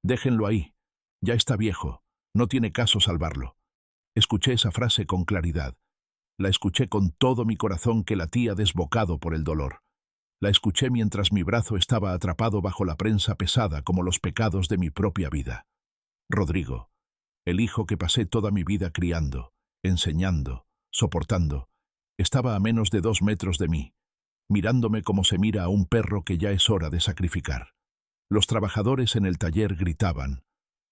Déjenlo ahí. Ya está viejo. No tiene caso salvarlo. Escuché esa frase con claridad. La escuché con todo mi corazón que latía desbocado por el dolor. La escuché mientras mi brazo estaba atrapado bajo la prensa pesada como los pecados de mi propia vida. Rodrigo, el hijo que pasé toda mi vida criando, enseñando, soportando, estaba a menos de 2 metros de mí, mirándome como se mira a un perro que ya es hora de sacrificar. Los trabajadores en el taller gritaban,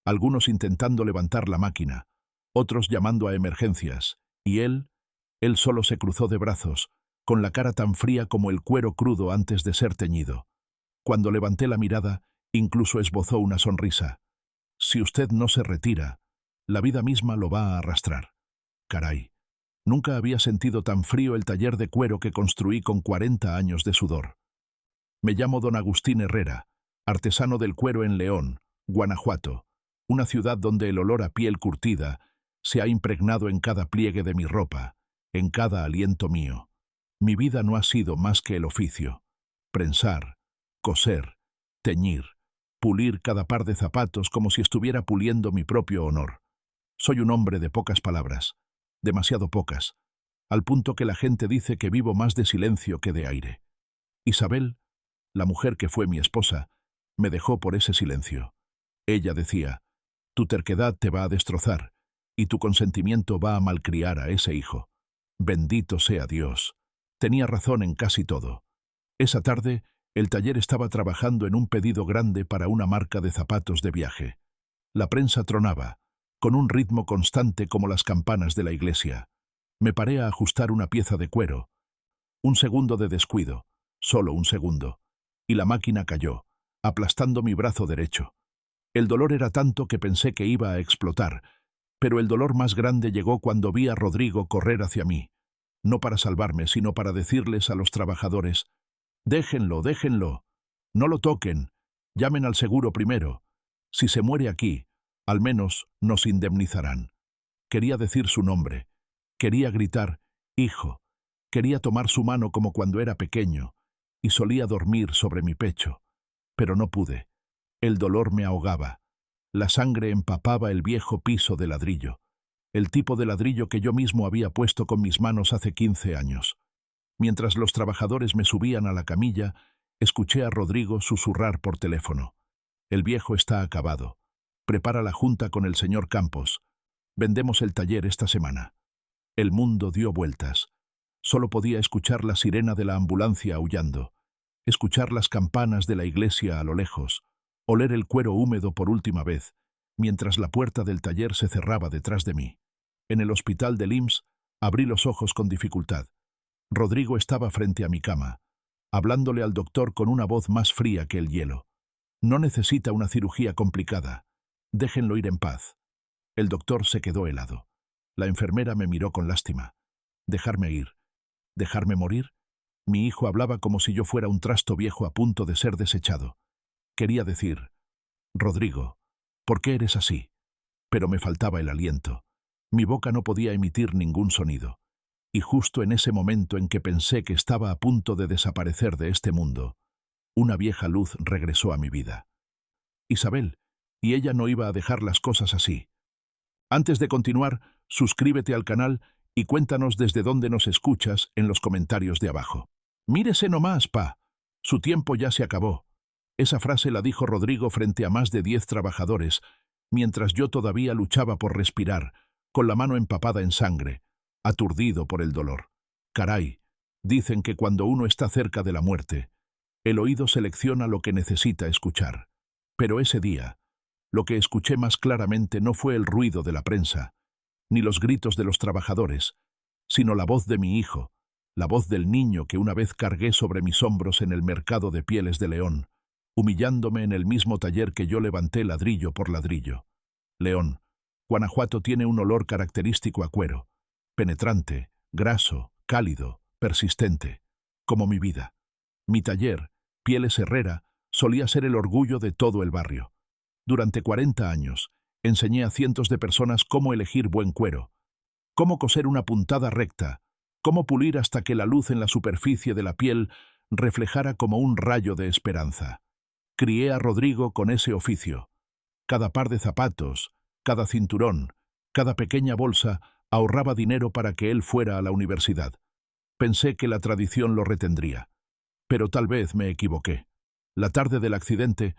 algunos intentando levantar la máquina, otros llamando a emergencias, y él solo se cruzó de brazos, con la cara tan fría como el cuero crudo antes de ser teñido. Cuando levanté la mirada, incluso esbozó una sonrisa. Si usted no se retira, la vida misma lo va a arrastrar. Caray, nunca había sentido tan frío el taller de cuero que construí con 40 años de sudor. Me llamo don Agustín Herrera, artesano del cuero en León, Guanajuato, una ciudad donde el olor a piel curtida se ha impregnado en cada pliegue de mi ropa, en cada aliento mío. Mi vida no ha sido más que el oficio: prensar, coser, teñir, pulir cada par de zapatos como si estuviera puliendo mi propio honor. Soy un hombre de pocas palabras, demasiado pocas, al punto que la gente dice que vivo más de silencio que de aire. Isabel, la mujer que fue mi esposa, me dejó por ese silencio. Ella decía, tu terquedad te va a destrozar, y tu consentimiento va a malcriar a ese hijo. Bendito sea Dios. Tenía razón en casi todo. Esa tarde, el taller estaba trabajando en un pedido grande para una marca de zapatos de viaje. La prensa tronaba, con un ritmo constante como las campanas de la iglesia. Me paré a ajustar una pieza de cuero. Un segundo de descuido, solo un segundo, y la máquina cayó, aplastando mi brazo derecho. El dolor era tanto que pensé que iba a explotar, pero el dolor más grande llegó cuando vi a Rodrigo correr hacia mí, no para salvarme, sino para decirles a los trabajadores, déjenlo, déjenlo, no lo toquen, llamen al seguro primero. Si se muere aquí, al menos nos indemnizarán. Quería decir su nombre, quería gritar, hijo, quería tomar su mano como cuando era pequeño, y solía dormir sobre mi pecho, pero no pude. El dolor me ahogaba. La sangre empapaba el viejo piso de ladrillo, el tipo de ladrillo que yo mismo había puesto con mis manos hace 15 años. Mientras los trabajadores me subían a la camilla, escuché a Rodrigo susurrar por teléfono. El viejo está acabado. Prepara la junta con el señor Campos. Vendemos el taller esta semana. El mundo dio vueltas. Solo podía escuchar la sirena de la ambulancia aullando, escuchar las campanas de la iglesia a lo lejos, oler el cuero húmedo por última vez, mientras la puerta del taller se cerraba detrás de mí. En el hospital del IMSS abrí los ojos con dificultad. Rodrigo estaba frente a mi cama, hablándole al doctor con una voz más fría que el hielo. No necesita una cirugía complicada. Déjenlo ir en paz. El doctor se quedó helado. La enfermera me miró con lástima. ¿Dejarme ir? ¿Dejarme morir? Mi hijo hablaba como si yo fuera un trasto viejo a punto de ser desechado. Quería decir, Rodrigo, ¿por qué eres así? Pero me faltaba el aliento. Mi boca no podía emitir ningún sonido. Y justo en ese momento en que pensé que estaba a punto de desaparecer de este mundo, una vieja luz regresó a mi vida. Isabel, y ella no iba a dejar las cosas así. Antes de continuar, suscríbete al canal y cuéntanos desde dónde nos escuchas en los comentarios de abajo. Mírese nomás, pa. Su tiempo ya se acabó. Esa frase la dijo Rodrigo frente a más de 10 trabajadores, mientras yo todavía luchaba por respirar, con la mano empapada en sangre, aturdido por el dolor. Caray, dicen que cuando uno está cerca de la muerte, el oído selecciona lo que necesita escuchar. Pero ese día, lo que escuché más claramente no fue el ruido de la prensa, ni los gritos de los trabajadores, sino la voz de mi hijo, la voz del niño que una vez cargué sobre mis hombros en el mercado de pieles de León, humillándome en el mismo taller que yo levanté ladrillo por ladrillo. León, Guanajuato tiene un olor característico a cuero, penetrante, graso, cálido, persistente, como mi vida. Mi taller, Pieles Herrera, solía ser el orgullo de todo el barrio. Durante 40 años, enseñé a cientos de personas cómo elegir buen cuero, cómo coser una puntada recta, cómo pulir hasta que la luz en la superficie de la piel reflejara como un rayo de esperanza. Crié a Rodrigo con ese oficio. Cada par de zapatos, cada cinturón, cada pequeña bolsa ahorraba dinero para que él fuera a la universidad. Pensé que la tradición lo retendría. Pero tal vez me equivoqué. La tarde del accidente,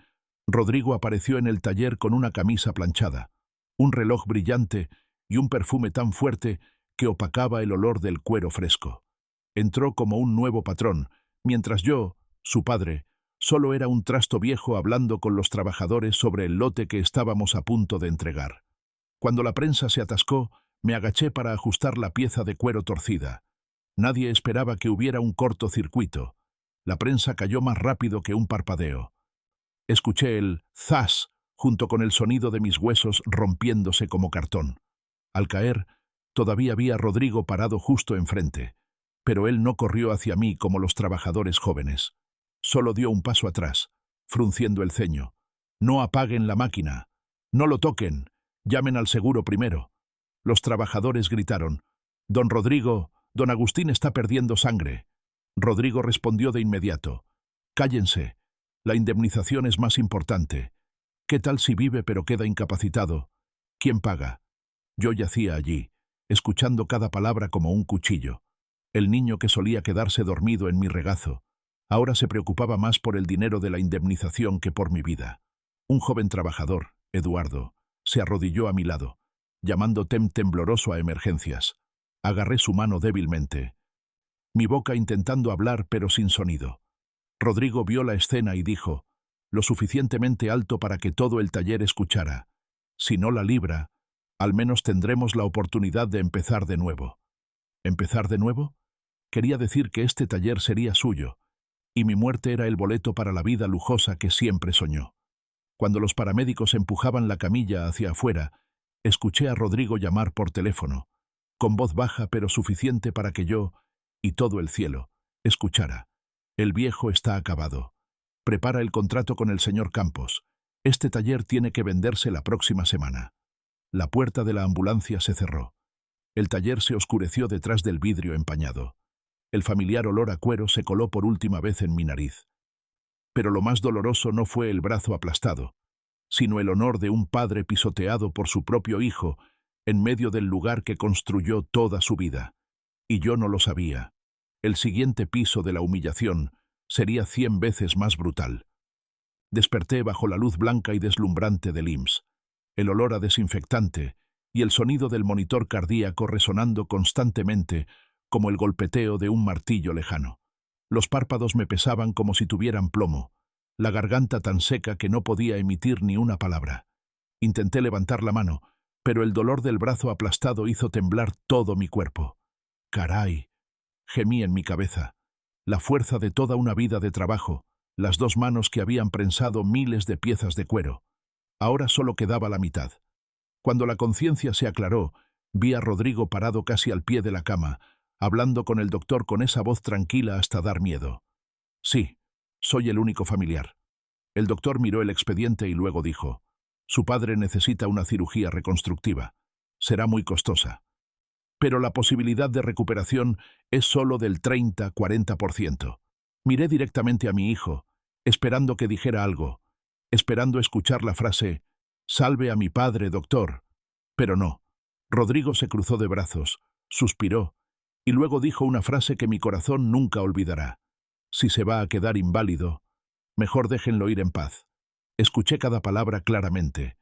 Rodrigo apareció en el taller con una camisa planchada, un reloj brillante y un perfume tan fuerte que opacaba el olor del cuero fresco. Entró como un nuevo patrón, mientras yo, su padre, solo era un trasto viejo hablando con los trabajadores sobre el lote que estábamos a punto de entregar. Cuando la prensa se atascó, me agaché para ajustar la pieza de cuero torcida. Nadie esperaba que hubiera un cortocircuito. La prensa cayó más rápido que un parpadeo. Escuché el zas junto con el sonido de mis huesos rompiéndose como cartón. Al caer, todavía vi a Rodrigo parado justo enfrente, pero él no corrió hacia mí como los trabajadores jóvenes. Solo dio un paso atrás, frunciendo el ceño. «No apaguen la máquina. No lo toquen. Llamen al seguro primero». Los trabajadores gritaron: «Don Rodrigo, don Agustín está perdiendo sangre». Rodrigo respondió de inmediato: «Cállense. La indemnización es más importante. ¿Qué tal si vive pero queda incapacitado? ¿Quién paga?». Yo yacía allí, escuchando cada palabra como un cuchillo. El niño que solía quedarse dormido en mi regazo, ahora se preocupaba más por el dinero de la indemnización que por mi vida. Un joven trabajador, Eduardo, se arrodilló a mi lado, llamando tembloroso a emergencias. Agarré su mano débilmente, mi boca intentando hablar pero sin sonido. Rodrigo vio la escena y dijo, lo suficientemente alto para que todo el taller escuchara: «Si no la libra, al menos tendremos la oportunidad de empezar de nuevo». ¿Empezar de nuevo? Quería decir que este taller sería suyo, y mi muerte era el boleto para la vida lujosa que siempre soñó. Cuando los paramédicos empujaban la camilla hacia afuera, escuché a Rodrigo llamar por teléfono, con voz baja pero suficiente para que yo, y todo el cielo, escuchara. «El viejo está acabado. Prepara el contrato con el señor Campos. Este taller tiene que venderse la próxima semana». La puerta de la ambulancia se cerró. El taller se oscureció detrás del vidrio empañado. El familiar olor a cuero se coló por última vez en mi nariz. Pero lo más doloroso no fue el brazo aplastado, sino el honor de un padre pisoteado por su propio hijo en medio del lugar que construyó toda su vida. Y yo no lo sabía. El siguiente piso de la humillación sería 100 veces más brutal. Desperté bajo la luz blanca y deslumbrante del IMSS, el olor a desinfectante y el sonido del monitor cardíaco resonando constantemente como el golpeteo de un martillo lejano. Los párpados me pesaban como si tuvieran plomo, la garganta tan seca que no podía emitir ni una palabra. Intenté levantar la mano, pero el dolor del brazo aplastado hizo temblar todo mi cuerpo. «Caray», gemí en mi cabeza. La fuerza de toda una vida de trabajo, las 2 manos que habían prensado miles de piezas de cuero. Ahora solo quedaba la mitad. Cuando la conciencia se aclaró, vi a Rodrigo parado casi al pie de la cama, hablando con el doctor con esa voz tranquila hasta dar miedo. «Sí, soy el único familiar». El doctor miró el expediente y luego dijo, «Su padre necesita una cirugía reconstructiva. Será muy costosa. Pero la posibilidad de recuperación es solo del 30–40%. Miré directamente a mi hijo, esperando que dijera algo, esperando escuchar la frase, «Salve a mi padre, doctor». Pero no. Rodrigo se cruzó de brazos, suspiró, y luego dijo una frase que mi corazón nunca olvidará. «Si se va a quedar inválido, mejor déjenlo ir en paz». Escuché cada palabra claramente.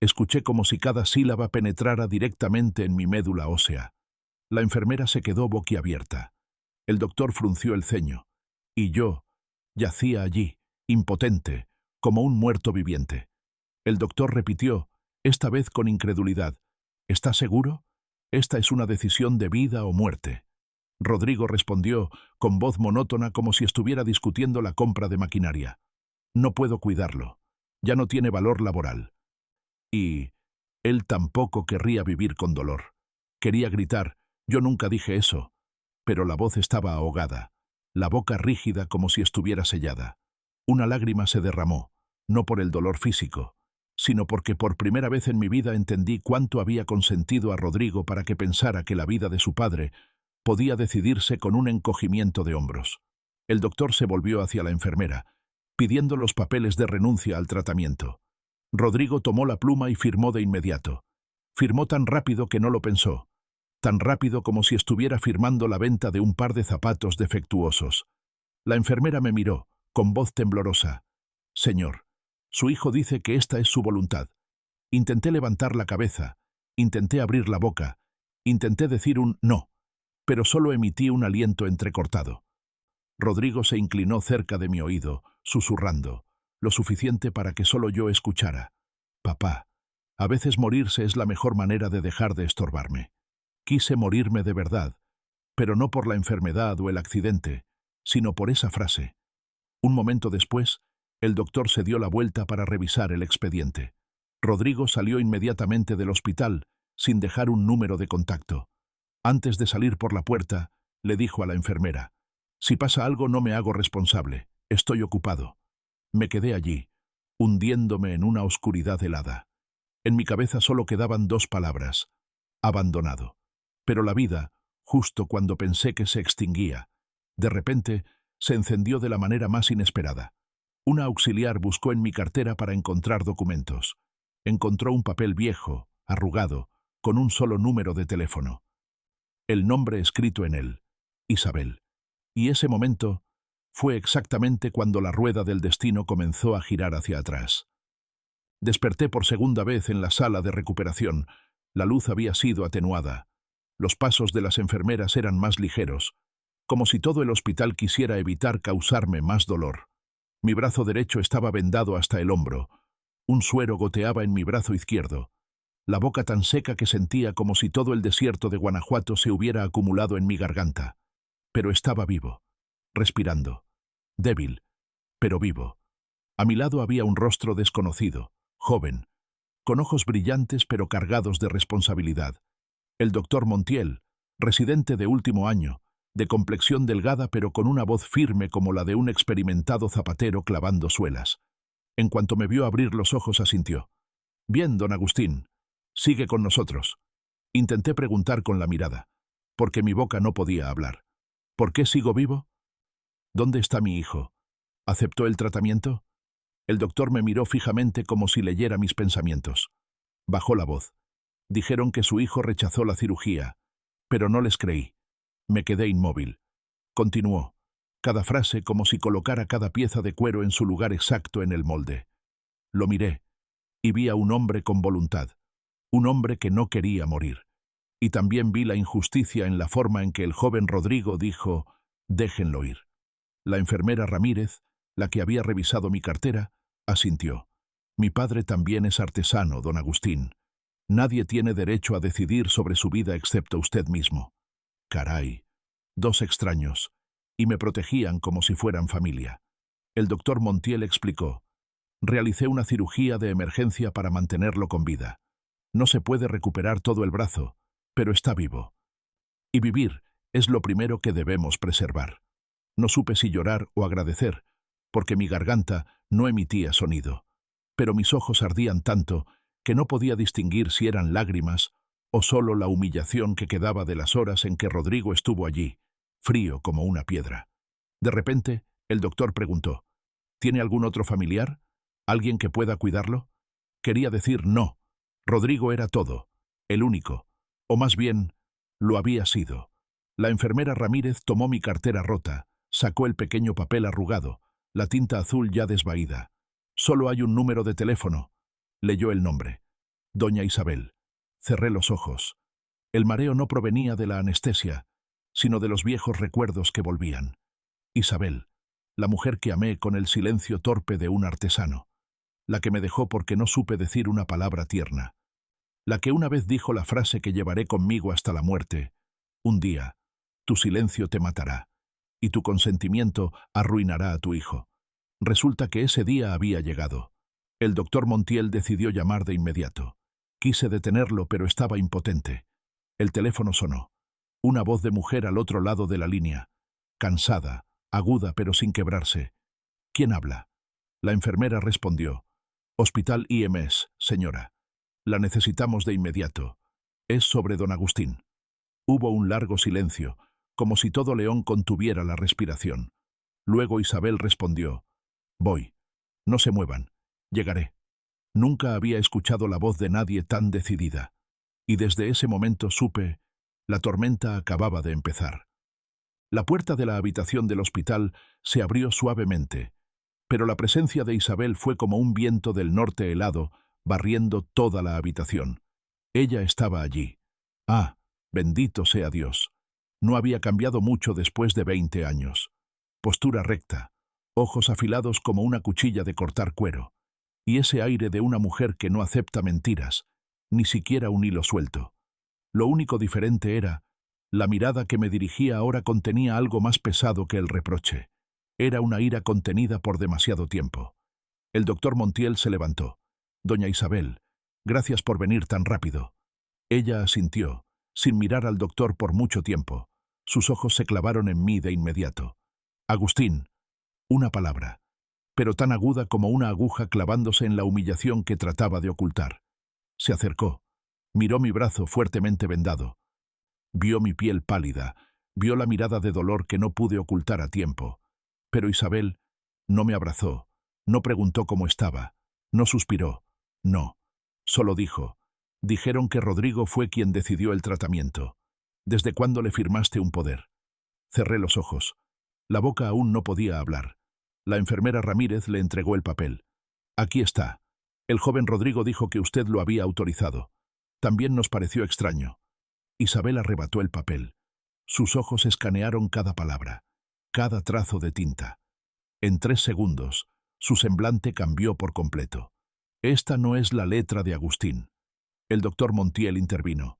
Escuché como si cada sílaba penetrara directamente en mi médula ósea. La enfermera se quedó boquiabierta. El doctor frunció el ceño. Y yo yacía allí, impotente, como un muerto viviente. El doctor repitió, esta vez con incredulidad, «¿Está seguro? Esta es una decisión de vida o muerte». Rodrigo respondió, con voz monótona como si estuviera discutiendo la compra de maquinaria. «No puedo cuidarlo. Ya no tiene valor laboral». Y él tampoco querría vivir con dolor. Quería gritar, «Yo nunca dije eso», pero la voz estaba ahogada, la boca rígida como si estuviera sellada. Una lágrima se derramó, no por el dolor físico, sino porque por primera vez en mi vida entendí cuánto había consentido a Rodrigo para que pensara que la vida de su padre podía decidirse con un encogimiento de hombros. El doctor se volvió hacia la enfermera, pidiendo los papeles de renuncia al tratamiento. Rodrigo tomó la pluma y firmó de inmediato. Firmó tan rápido que no lo pensó, tan rápido como si estuviera firmando la venta de un par de zapatos defectuosos. La enfermera me miró, con voz temblorosa. Señor, su hijo dice que esta es su voluntad. Intenté levantar la cabeza, intenté abrir la boca, intenté decir un no, pero solo emití un aliento entrecortado. Rodrigo se inclinó cerca de mi oído, susurrando, lo suficiente para que solo yo escuchara. Papá, a veces morirse es la mejor manera de dejar de estorbarme. Quise morirme de verdad, pero no por la enfermedad o el accidente, sino por esa frase. Un momento después, el doctor se dio la vuelta para revisar el expediente. Rodrigo salió inmediatamente del hospital, sin dejar un número de contacto. Antes de salir por la puerta, le dijo a la enfermera, «Si pasa algo no me hago responsable, estoy ocupado». Me quedé allí, hundiéndome en una oscuridad helada. En mi cabeza solo quedaban dos palabras, abandonado. Pero la vida, justo cuando pensé que se extinguía, de repente se encendió de la manera más inesperada. Una auxiliar buscó en mi cartera para encontrar documentos. Encontró un papel viejo, arrugado, con un solo número de teléfono. El nombre escrito en él, Isabel. Y ese momento fue exactamente cuando la rueda del destino comenzó a girar hacia atrás. Desperté por segunda vez en la sala de recuperación. La luz había sido atenuada. Los pasos de las enfermeras eran más ligeros, como si todo el hospital quisiera evitar causarme más dolor. Mi brazo derecho estaba vendado hasta el hombro. Un suero goteaba en mi brazo izquierdo. La boca tan seca que sentía como si todo el desierto de Guanajuato se hubiera acumulado en mi garganta. Pero estaba vivo, respirando. Débil, pero vivo. A mi lado había un rostro desconocido, joven, con ojos brillantes pero cargados de responsabilidad. El doctor Montiel, residente de último año, de complexión delgada pero con una voz firme como la de un experimentado zapatero clavando suelas. En cuanto me vio abrir los ojos asintió. «Bien, don Agustín, sigue con nosotros». Intenté preguntar con la mirada, porque mi boca no podía hablar. «¿Por qué sigo vivo? ¿Dónde está mi hijo? ¿Aceptó el tratamiento?» El doctor me miró fijamente como si leyera mis pensamientos. Bajó la voz. Dijeron que su hijo rechazó la cirugía, pero no les creí. Me quedé inmóvil. Continuó, cada frase como si colocara cada pieza de cuero en su lugar exacto en el molde. Lo miré, y vi a un hombre con voluntad, un hombre que no quería morir. Y también vi la injusticia en la forma en que el joven Rodrigo dijo, «Déjenlo ir». La enfermera Ramírez, la que había revisado mi cartera, asintió. «Mi padre también es artesano, don Agustín. Nadie tiene derecho a decidir sobre su vida excepto usted mismo». Caray, dos extraños, y me protegían como si fueran familia. El doctor Montiel explicó. «Realicé una cirugía de emergencia para mantenerlo con vida. No se puede recuperar todo el brazo, pero está vivo. Y vivir es lo primero que debemos preservar». No supe si llorar o agradecer, porque mi garganta no emitía sonido. Pero mis ojos ardían tanto que no podía distinguir si eran lágrimas o solo la humillación que quedaba de las horas en que Rodrigo estuvo allí, frío como una piedra. De repente, el doctor preguntó, «¿Tiene algún otro familiar? ¿Alguien que pueda cuidarlo?» Quería decir no. Rodrigo era todo, el único, o más bien, lo había sido. La enfermera Ramírez tomó mi cartera rota, sacó el pequeño papel arrugado, la tinta azul ya desvaída. «Solo hay un número de teléfono». Leyó el nombre. «Doña Isabel». Cerré los ojos. El mareo no provenía de la anestesia, sino de los viejos recuerdos que volvían. Isabel, la mujer que amé con el silencio torpe de un artesano, la que me dejó porque no supe decir una palabra tierna, la que una vez dijo la frase que llevaré conmigo hasta la muerte, «Un día, tu silencio te matará, y tu consentimiento arruinará a tu hijo». Resulta que ese día había llegado. El doctor Montiel decidió llamar de inmediato. Quise detenerlo, pero estaba impotente. El teléfono sonó. Una voz de mujer al otro lado de la línea, cansada, aguda pero sin quebrarse. «¿Quién habla?» La enfermera respondió. «Hospital IMS, señora. La necesitamos de inmediato. Es sobre don Agustín». Hubo un largo silencio, como si todo León contuviera la respiración. Luego Isabel respondió. «Voy. No se muevan. Llegaré». Nunca había escuchado la voz de nadie tan decidida. Y desde ese momento supe, la tormenta acababa de empezar. La puerta de la habitación del hospital se abrió suavemente, pero la presencia de Isabel fue como un viento del norte helado, barriendo toda la habitación. Ella estaba allí. Ah, bendito sea Dios. No había cambiado mucho después de 20 años. Postura recta, ojos afilados como una cuchilla de cortar cuero, y ese aire de una mujer que no acepta mentiras, ni siquiera un hilo suelto. Lo único diferente era, la mirada que me dirigía ahora contenía algo más pesado que el reproche. Era una ira contenida por demasiado tiempo. El doctor Montiel se levantó. Doña Isabel, gracias por venir tan rápido. Ella asintió, sin mirar al doctor por mucho tiempo. Sus ojos se clavaron en mí de inmediato. Agustín, una palabra, pero tan aguda como una aguja clavándose en la humillación que trataba de ocultar. Se acercó, miró mi brazo fuertemente vendado. Vio mi piel pálida, vio la mirada de dolor que no pude ocultar a tiempo. Pero Isabel no me abrazó, no preguntó cómo estaba, no suspiró, no. Solo dijo, dijeron que Rodrigo fue quien decidió el tratamiento. ¿Desde cuándo le firmaste un poder? Cerré los ojos. La boca aún no podía hablar. La enfermera Ramírez le entregó el papel. Aquí está. El joven Rodrigo dijo que usted lo había autorizado. También nos pareció extraño. Isabel arrebató el papel. Sus ojos escanearon cada palabra, cada trazo de tinta. En 3 segundos, su semblante cambió por completo. Esta no es la letra de Agustín. El doctor Montiel intervino.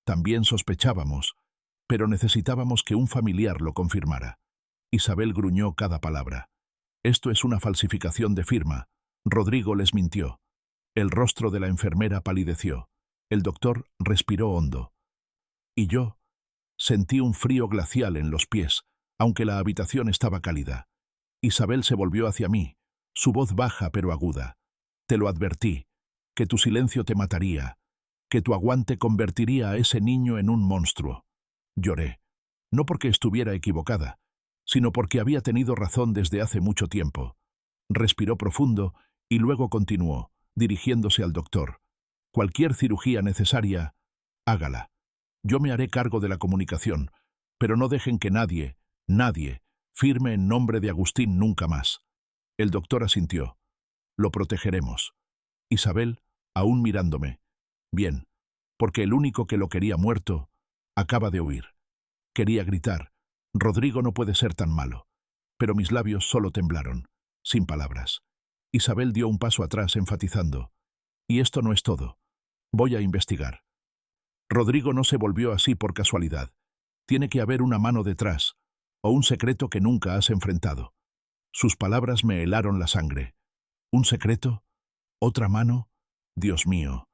También sospechábamos, pero necesitábamos que un familiar lo confirmara. Isabel gruñó cada palabra. Esto es una falsificación de firma. Rodrigo les mintió. El rostro de la enfermera palideció. El doctor respiró hondo. Y yo sentí un frío glacial en los pies, aunque la habitación estaba cálida. Isabel se volvió hacia mí, su voz baja pero aguda. Te lo advertí, que tu silencio te mataría, que tu aguante convertiría a ese niño en un monstruo. Lloré, no porque estuviera equivocada, sino porque había tenido razón desde hace mucho tiempo. Respiró profundo y luego continuó, dirigiéndose al doctor. Cualquier cirugía necesaria, hágala. Yo me haré cargo de la comunicación, pero no dejen que nadie, firme en nombre de Agustín nunca más. El doctor asintió. Lo protegeremos. Isabel, aún mirándome. Bien, porque el único que lo quería muerto, acaba de huir. Quería gritar. Rodrigo no puede ser tan malo. Pero mis labios solo temblaron, sin palabras. Isabel dio un paso atrás enfatizando. Y esto no es todo. Voy a investigar. Rodrigo no se volvió así por casualidad. Tiene que haber una mano detrás, o un secreto que nunca has enfrentado. Sus palabras me helaron la sangre. ¿Un secreto? ¿Otra mano? Dios mío.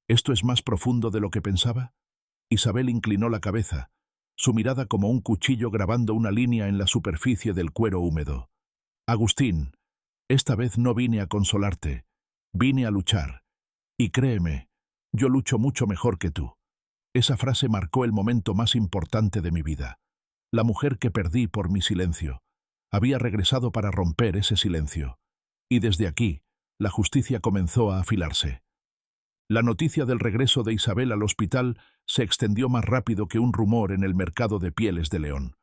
¿Esto es más profundo de lo que pensaba? Isabel inclinó la cabeza, su mirada como un cuchillo grabando una línea en la superficie del cuero húmedo. Agustín, esta vez no vine a consolarte, vine a luchar. Y créeme, yo lucho mucho mejor que tú. Esa frase marcó el momento más importante de mi vida. La mujer que perdí por mi silencio. Había regresado para romper ese silencio. Y desde aquí, la justicia comenzó a afilarse. La noticia del regreso de Isabel al hospital se extendió más rápido que un rumor en el mercado de pieles de León.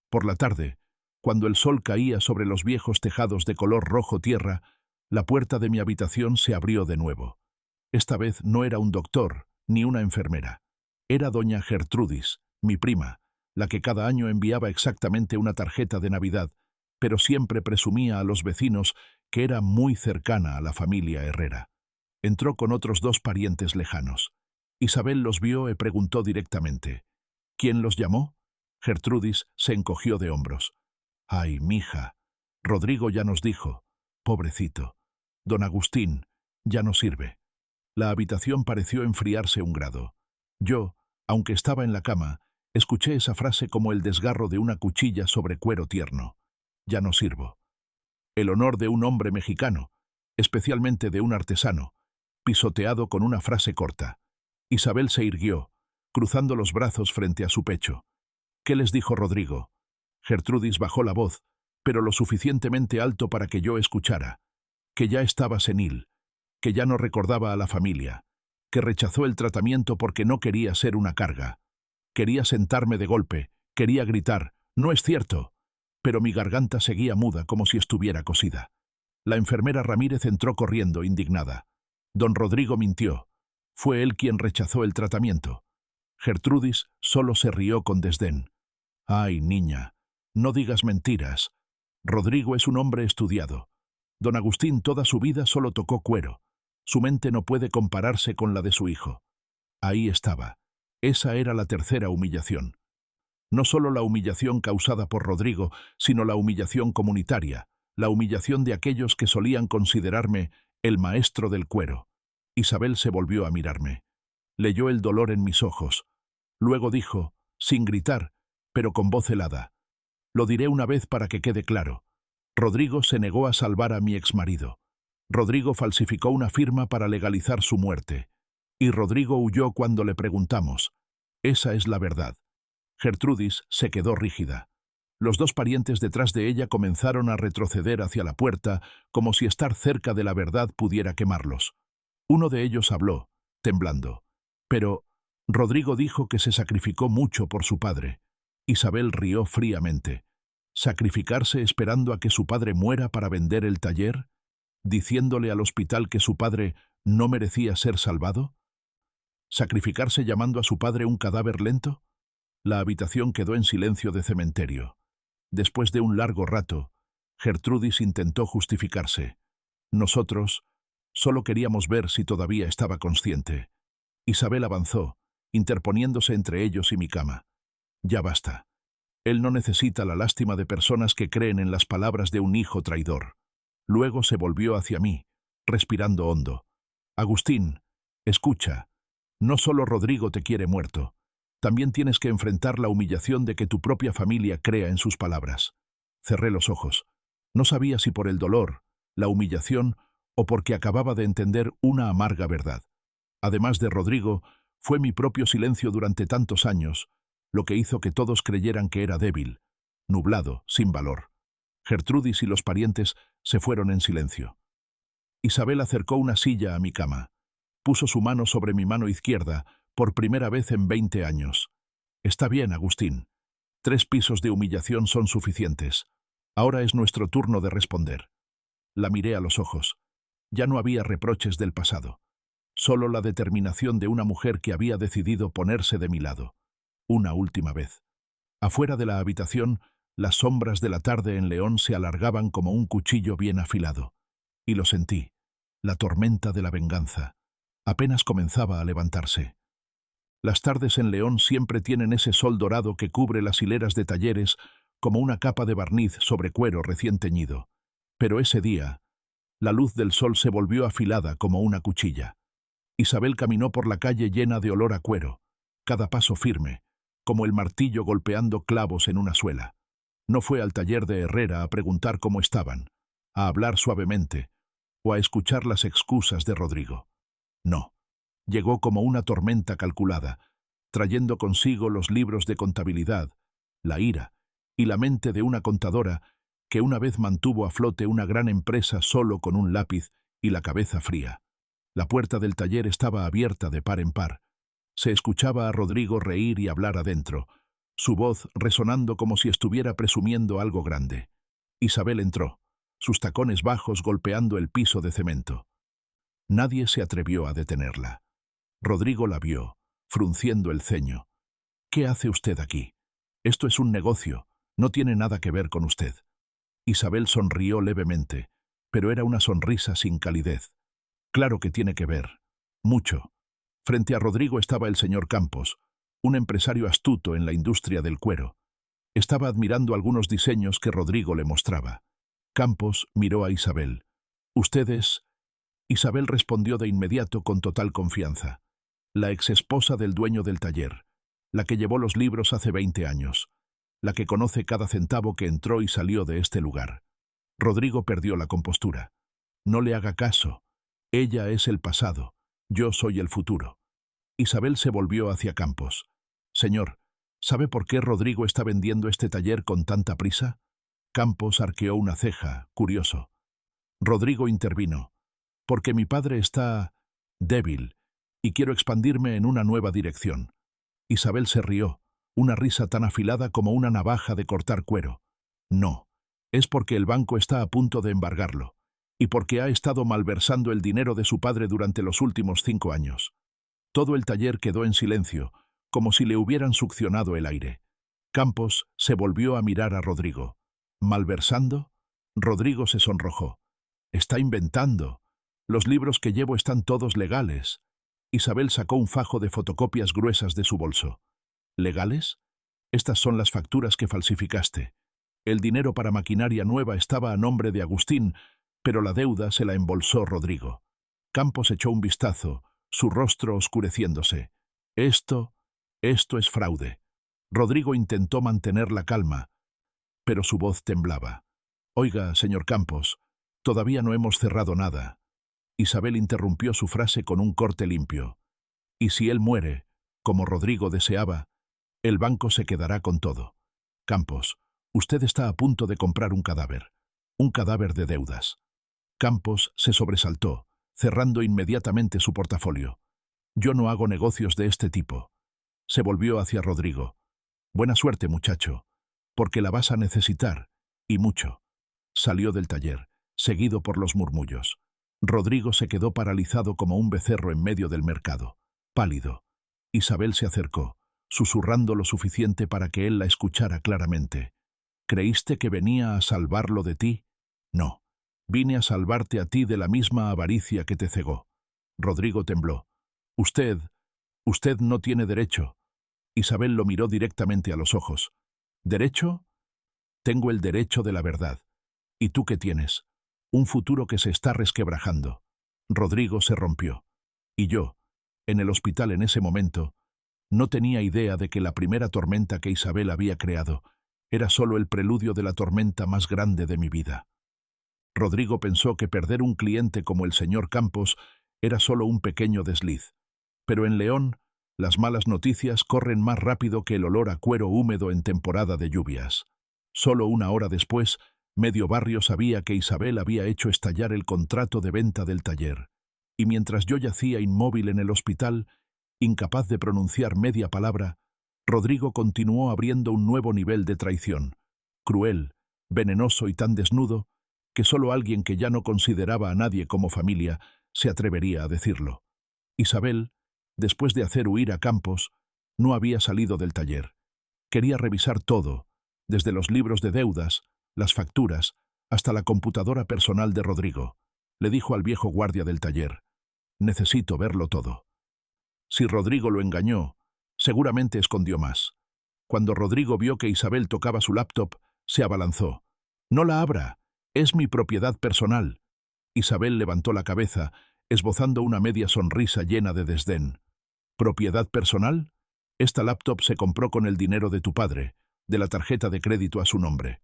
Por la tarde, cuando el sol caía sobre los viejos tejados de color rojo tierra, la puerta de mi habitación se abrió de nuevo. Esta vez no era un doctor ni una enfermera. Era doña Gertrudis, mi prima, la que cada año enviaba exactamente una tarjeta de Navidad, pero siempre presumía a los vecinos que era muy cercana a la familia Herrera. Entró con otros 2 parientes lejanos. Isabel los vio y preguntó directamente. ¿Quién los llamó? Gertrudis se encogió de hombros. Ay, mija, Rodrigo ya nos dijo. Pobrecito. Don Agustín, ya no sirve. La habitación pareció enfriarse un grado. Yo, aunque estaba en la cama, escuché esa frase como el desgarro de una cuchilla sobre cuero tierno. Ya no sirvo. El honor de un hombre mexicano, especialmente de un artesano, pisoteado con una frase corta. Isabel se irguió, cruzando los brazos frente a su pecho. ¿Qué les dijo Rodrigo? Gertrudis bajó la voz, pero lo suficientemente alto para que yo escuchara. Que ya estaba senil. que ya no recordaba a la familia, que rechazó el tratamiento porque no quería ser una carga. Quería sentarme de golpe, quería gritar, «No es cierto», pero mi garganta seguía muda como si estuviera cosida. La enfermera Ramírez entró corriendo, indignada. Don Rodrigo mintió. Fue él quien rechazó el tratamiento. Gertrudis solo se rió con desdén. «Ay, niña, no digas mentiras. Rodrigo es un hombre estudiado. Don Agustín toda su vida solo tocó cuero. Su mente no puede compararse con la de su hijo». Ahí estaba. Esa era la tercera humillación. No solo la humillación causada por Rodrigo, sino la humillación comunitaria, la humillación de aquellos que solían considerarme el maestro del cuero. Isabel se volvió a mirarme. Leyó el dolor en mis ojos. Luego dijo, sin gritar, pero con voz helada: «Lo diré una vez para que quede claro. Rodrigo se negó a salvar a mi exmarido. Rodrigo falsificó una firma para legalizar su muerte. Y Rodrigo huyó cuando le preguntamos. Esa es la verdad». Gertrudis se quedó rígida. Los dos parientes detrás de ella comenzaron a retroceder hacia la puerta, como si estar cerca de la verdad pudiera quemarlos. Uno de ellos habló, temblando. «Pero Rodrigo dijo que se sacrificó mucho por su padre». Isabel rió fríamente. ¿Sacrificarse esperando a que su padre muera para vender el taller? ¿Diciéndole al hospital que su padre no merecía ser salvado? ¿Sacrificarse llamando a su padre un cadáver lento? La habitación quedó en silencio de cementerio. Después de un largo rato, Gertrudis intentó justificarse. Nosotros solo queríamos ver si todavía estaba consciente. Isabel avanzó, interponiéndose entre ellos y mi cama. «Ya basta. Él no necesita la lástima de personas que creen en las palabras de un hijo traidor». Luego se volvió hacia mí, respirando hondo. «Agustín, escucha. No solo Rodrigo te quiere muerto. También tienes que enfrentar la humillación de que tu propia familia crea en sus palabras». Cerré los ojos. No sabía si por el dolor, la humillación o porque acababa de entender una amarga verdad. Además de Rodrigo, fue mi propio silencio durante tantos años lo que hizo que todos creyeran que era débil, nublado, sin valor. Gertrudis y los parientes se fueron en silencio. Isabel acercó una silla a mi cama. Puso su mano sobre mi mano izquierda, por primera vez en 20 años. «Está bien, Agustín. 3 pisos de humillación son suficientes. Ahora es nuestro turno de responder». La miré a los ojos. Ya no había reproches del pasado. Solo la determinación de una mujer que había decidido ponerse de mi lado. Una última vez. Afuera de la habitación, las sombras de la tarde en León se alargaban como un cuchillo bien afilado. Y lo sentí. La tormenta de la venganza. Apenas comenzaba a levantarse. Las tardes en León siempre tienen ese sol dorado que cubre las hileras de talleres como una capa de barniz sobre cuero recién teñido. Pero ese día, la luz del sol se volvió afilada como una cuchilla. Isabel caminó por la calle llena de olor a cuero, cada paso firme, como el martillo golpeando clavos en una suela. No fue al taller de Herrera a preguntar cómo estaban, a hablar suavemente, o a escuchar las excusas de Rodrigo. No. Llegó como una tormenta calculada, trayendo consigo los libros de contabilidad, la ira y la mente de una contadora que una vez mantuvo a flote una gran empresa solo con un lápiz y la cabeza fría. La puerta del taller estaba abierta de par en par. Se escuchaba a Rodrigo reír y hablar adentro, su voz resonando como si estuviera presumiendo algo grande. Isabel entró, sus tacones bajos golpeando el piso de cemento. Nadie se atrevió a detenerla. Rodrigo la vio, frunciendo el ceño. «¿Qué hace usted aquí? Esto es un negocio, no tiene nada que ver con usted». Isabel sonrió levemente, pero era una sonrisa sin calidez. «Claro que tiene que ver. Mucho». Frente a Rodrigo estaba el señor Campos, un empresario astuto en la industria del cuero. Estaba admirando algunos diseños que Rodrigo le mostraba. Campos miró a Isabel. «¿Ustedes?» Isabel respondió de inmediato con total confianza. «La exesposa del dueño del taller, la que llevó los libros hace 20 años, la que conoce cada centavo que entró y salió de este lugar». Rodrigo perdió la compostura. «No le haga caso. Ella es el pasado. Yo soy el futuro». Isabel se volvió hacia Campos. «Señor, ¿sabe por qué Rodrigo está vendiendo este taller con tanta prisa?» Campos arqueó una ceja, curioso. Rodrigo intervino. Porque mi padre está débil y quiero expandirme en una nueva dirección. Isabel se rió, una risa tan afilada como una navaja de cortar cuero. No, es porque el banco está a punto de embargarlo, y porque ha estado malversando el dinero de su padre durante los últimos 5 años. Todo el taller quedó en silencio, como si le hubieran succionado el aire. Campos se volvió a mirar a Rodrigo. ¿Malversando? Rodrigo se sonrojó. Está inventando. Los libros que llevo están todos legales. Isabel sacó un fajo de fotocopias gruesas de su bolso. ¿Legales? Estas son las facturas que falsificaste. El dinero para maquinaria nueva estaba a nombre de Agustín, pero la deuda se la embolsó Rodrigo. Campos echó un vistazo, su rostro oscureciéndose. Esto es fraude. Rodrigo intentó mantener la calma, pero su voz temblaba. Oiga, señor Campos, todavía no hemos cerrado nada. Isabel interrumpió su frase con un corte limpio. Y si él muere, como Rodrigo deseaba, el banco se quedará con todo. Campos, usted está a punto de comprar un cadáver de deudas. Campos se sobresaltó, cerrando inmediatamente su portafolio. Yo no hago negocios de este tipo. Se volvió hacia Rodrigo. Buena suerte, muchacho, porque la vas a necesitar, y mucho. Salió del taller, seguido por los murmullos. Rodrigo se quedó paralizado como un becerro en medio del mercado, pálido. Isabel se acercó, susurrando lo suficiente para que él la escuchara claramente. ¿Creíste que venía a salvarlo de ti? No. Vine a salvarte a ti de la misma avaricia que te cegó. Rodrigo tembló. Usted no tiene derecho. Isabel lo miró directamente a los ojos. ¿Derecho? Tengo el derecho de la verdad. ¿Y tú qué tienes? Un futuro que se está resquebrajando. Rodrigo se rompió. Y yo, en el hospital en ese momento, no tenía idea de que la primera tormenta que Isabel había creado era solo el preludio de la tormenta más grande de mi vida. Rodrigo pensó que perder un cliente como el señor Campos era solo un pequeño desliz. Pero en León, las malas noticias corren más rápido que el olor a cuero húmedo en temporada de lluvias. Solo 1 hora después, medio barrio sabía que Isabel había hecho estallar el contrato de venta del taller. Y mientras yo yacía inmóvil en el hospital, incapaz de pronunciar media palabra, Rodrigo continuó abriendo un nuevo nivel de traición, cruel, venenoso y tan desnudo, que solo alguien que ya no consideraba a nadie como familia se atrevería a decirlo. Isabel, después de hacer huir a Campos, no había salido del taller. Quería revisar todo, desde los libros de deudas, las facturas, hasta la computadora personal de Rodrigo. Le dijo al viejo guardia del taller: necesito verlo todo. Si Rodrigo lo engañó, seguramente escondió más. Cuando Rodrigo vio que Isabel tocaba su laptop, se abalanzó. «No la abra, es mi propiedad personal». Isabel levantó la cabeza, esbozando una media sonrisa llena de desdén. «¿Propiedad personal? Esta laptop se compró con el dinero de tu padre, de la tarjeta de crédito a su nombre».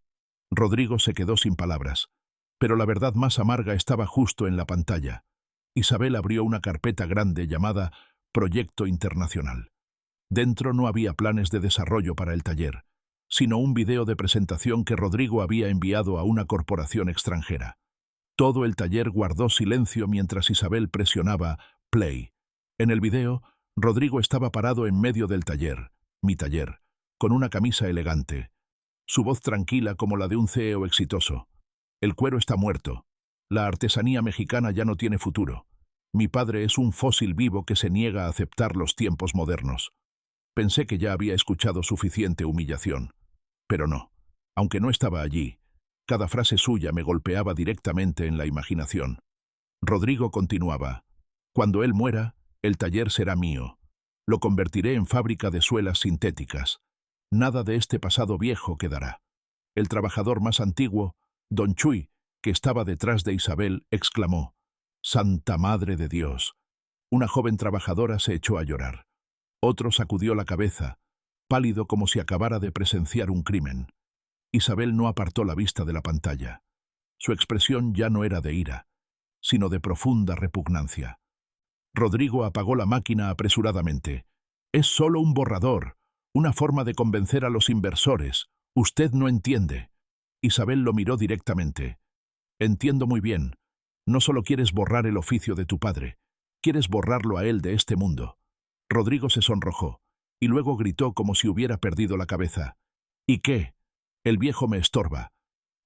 Rodrigo se quedó sin palabras, pero la verdad más amarga estaba justo en la pantalla. Isabel abrió una carpeta grande llamada Proyecto Internacional. Dentro no había planes de desarrollo para el taller, sino un video de presentación que Rodrigo había enviado a una corporación extranjera. Todo el taller guardó silencio mientras Isabel presionaba play. En el video, Rodrigo estaba parado en medio del taller, mi taller, con una camisa elegante. Su voz tranquila como la de un CEO exitoso. El cuero está muerto. La artesanía mexicana ya no tiene futuro. Mi padre es un fósil vivo que se niega a aceptar los tiempos modernos. Pensé que ya había escuchado suficiente humillación. Pero no. Aunque no estaba allí, cada frase suya me golpeaba directamente en la imaginación. Rodrigo continuaba: cuando él muera, el taller será mío. Lo convertiré en fábrica de suelas sintéticas. Nada de este pasado viejo quedará. El trabajador más antiguo, Don Chuy, que estaba detrás de Isabel, exclamó: «¡Santa Madre de Dios!». Una joven trabajadora se echó a llorar. Otro sacudió la cabeza, pálido como si acabara de presenciar un crimen. Isabel no apartó la vista de la pantalla. Su expresión ya no era de ira, sino de profunda repugnancia. Rodrigo apagó la máquina apresuradamente. «Es solo un borrador, una forma de convencer a los inversores. Usted no entiende». Isabel lo miró directamente. «Entiendo muy bien. No solo quieres borrar el oficio de tu padre, quieres borrarlo a él de este mundo. Rodrigo se sonrojó, y luego gritó como si hubiera perdido la cabeza. ¿Y qué? El viejo me estorba.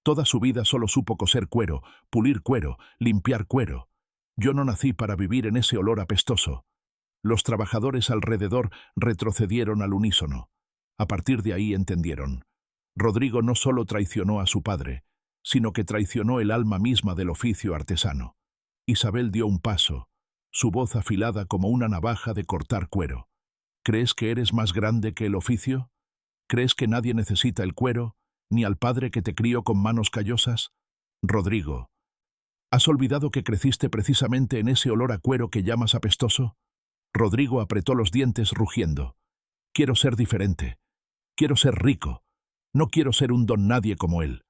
Toda su vida solo supo coser cuero, pulir cuero, limpiar cuero. Yo no nací para vivir en ese olor apestoso. Los trabajadores alrededor retrocedieron al unísono. A partir de ahí entendieron. Rodrigo no solo traicionó a su padre, sino que traicionó el alma misma del oficio artesano. Isabel dio un paso, su voz afilada como una navaja de cortar cuero. ¿Crees que eres más grande que el oficio? ¿Crees que nadie necesita el cuero, ni al padre que te crió con manos callosas? Rodrigo, ¿has olvidado que creciste precisamente en ese olor a cuero que llamas apestoso? Rodrigo apretó los dientes rugiendo. Quiero ser diferente. Quiero ser rico. No quiero ser un don nadie como él.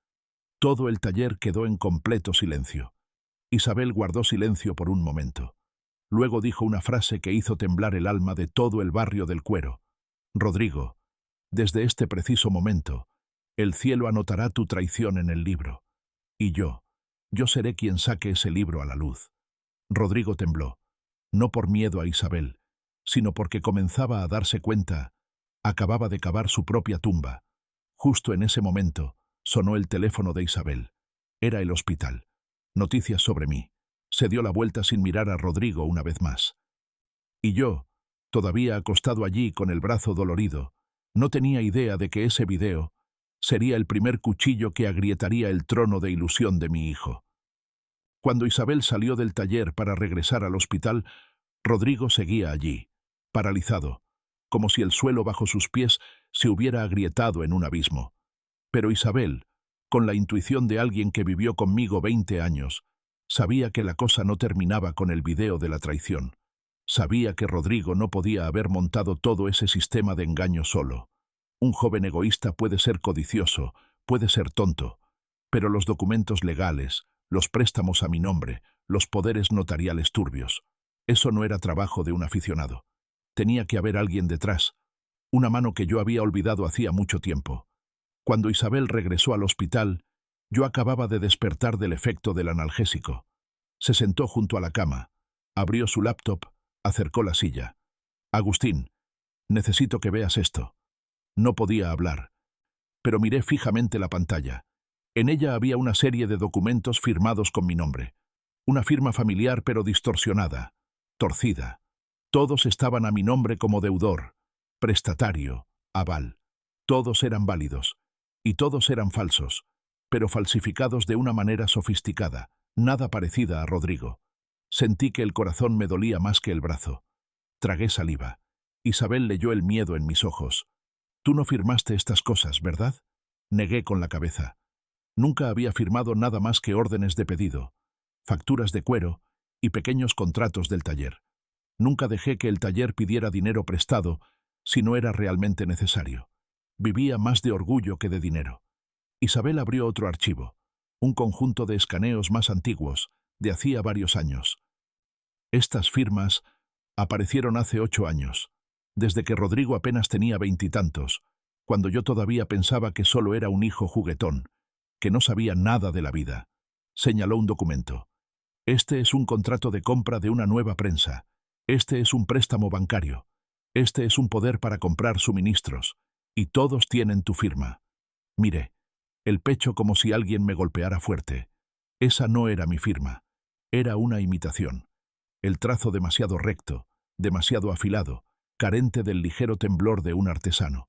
Todo el taller quedó en completo silencio. Isabel guardó silencio por un momento. Luego dijo una frase que hizo temblar el alma de todo el barrio del cuero. Rodrigo, desde este preciso momento, el cielo anotará tu traición en el libro. Y yo seré quien saque ese libro a la luz. Rodrigo tembló, no por miedo a Isabel, sino porque comenzaba a darse cuenta, acababa de cavar su propia tumba. Justo en ese momento, sonó el teléfono de Isabel. Era el hospital. Noticias sobre mí. Se dio la vuelta sin mirar a Rodrigo una vez más. Y yo, todavía acostado allí con el brazo dolorido, no tenía idea de que ese video sería el primer cuchillo que agrietaría el trono de ilusión de mi hijo. Cuando Isabel salió del taller para regresar al hospital, Rodrigo seguía allí, paralizado, como si el suelo bajo sus pies se hubiera agrietado en un abismo. Pero Isabel, con la intuición de alguien que vivió conmigo 20 años, sabía que la cosa no terminaba con el video de la traición. Sabía que Rodrigo no podía haber montado todo ese sistema de engaño solo. Un joven egoísta puede ser codicioso, puede ser tonto, pero los documentos legales, los préstamos a mi nombre, los poderes notariales turbios, eso no era trabajo de un aficionado. Tenía que haber alguien detrás, una mano que yo había olvidado hacía mucho tiempo. Cuando Isabel regresó al hospital, yo acababa de despertar del efecto del analgésico. Se sentó junto a la cama, abrió su laptop, acercó la silla. Agustín, necesito que veas esto. No podía hablar, pero miré fijamente la pantalla. En ella había una serie de documentos firmados con mi nombre. Una firma familiar pero distorsionada, torcida. Todos estaban a mi nombre como deudor, prestatario, aval. Todos eran válidos, y todos eran falsos, pero falsificados de una manera sofisticada, nada parecida a Rodrigo. Sentí que el corazón me dolía más que el brazo. Tragué saliva. Isabel leyó el miedo en mis ojos. Tú no firmaste estas cosas, ¿verdad? Negué con la cabeza. Nunca había firmado nada más que órdenes de pedido, facturas de cuero y pequeños contratos del taller. Nunca dejé que el taller pidiera dinero prestado si no era realmente necesario. Vivía más de orgullo que de dinero. Isabel abrió otro archivo, un conjunto de escaneos más antiguos, de hacía varios años. Estas firmas aparecieron hace 8 años, desde que Rodrigo apenas tenía 20 y tantos, cuando yo todavía pensaba que solo era un hijo juguetón, que no sabía nada de la vida. Señaló un documento. Este es un contrato de compra de una nueva prensa. Este es un préstamo bancario. Este es un poder para comprar suministros. Y todos tienen tu firma. Miré, el pecho como si alguien me golpeara fuerte. Esa no era mi firma. Era una imitación. El trazo demasiado recto, demasiado afilado, carente del ligero temblor de un artesano.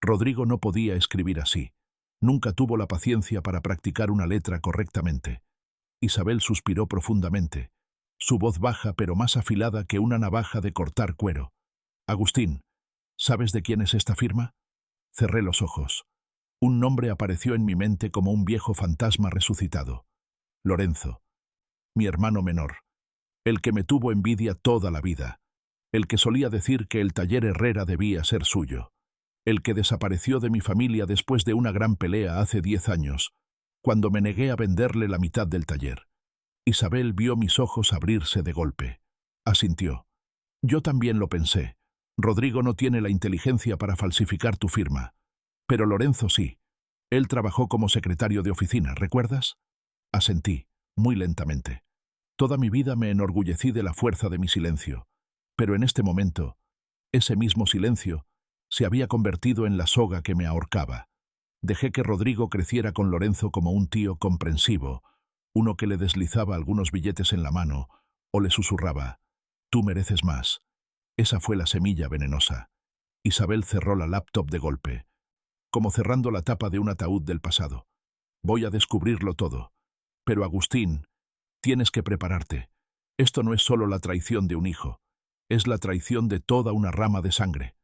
Rodrigo no podía escribir así. Nunca tuvo la paciencia para practicar una letra correctamente. Isabel suspiró profundamente, su voz baja pero más afilada que una navaja de cortar cuero. Agustín, ¿sabes de quién es esta firma? Cerré los ojos. Un nombre apareció en mi mente como un viejo fantasma resucitado. Lorenzo, mi hermano menor, el que me tuvo envidia toda la vida, el que solía decir que el taller Herrera debía ser suyo, el que desapareció de mi familia después de una gran pelea hace 10 años, cuando me negué a venderle la mitad del taller. Isabel vio mis ojos abrirse de golpe. Asintió. Yo también lo pensé. Rodrigo no tiene la inteligencia para falsificar tu firma. Pero Lorenzo sí. Él trabajó como secretario de oficina, ¿recuerdas? Asentí, muy lentamente. Toda mi vida me enorgullecí de la fuerza de mi silencio, pero en este momento, ese mismo silencio se había convertido en la soga que me ahorcaba. Dejé que Rodrigo creciera con Lorenzo como un tío comprensivo, uno que le deslizaba algunos billetes en la mano o le susurraba: «Tú mereces más». Esa fue la semilla venenosa. Isabel cerró la laptop de golpe, como cerrando la tapa de un ataúd del pasado. «Voy a descubrirlo todo. Pero Agustín, tienes que prepararte. Esto no es solo la traición de un hijo, es la traición de toda una rama de sangre».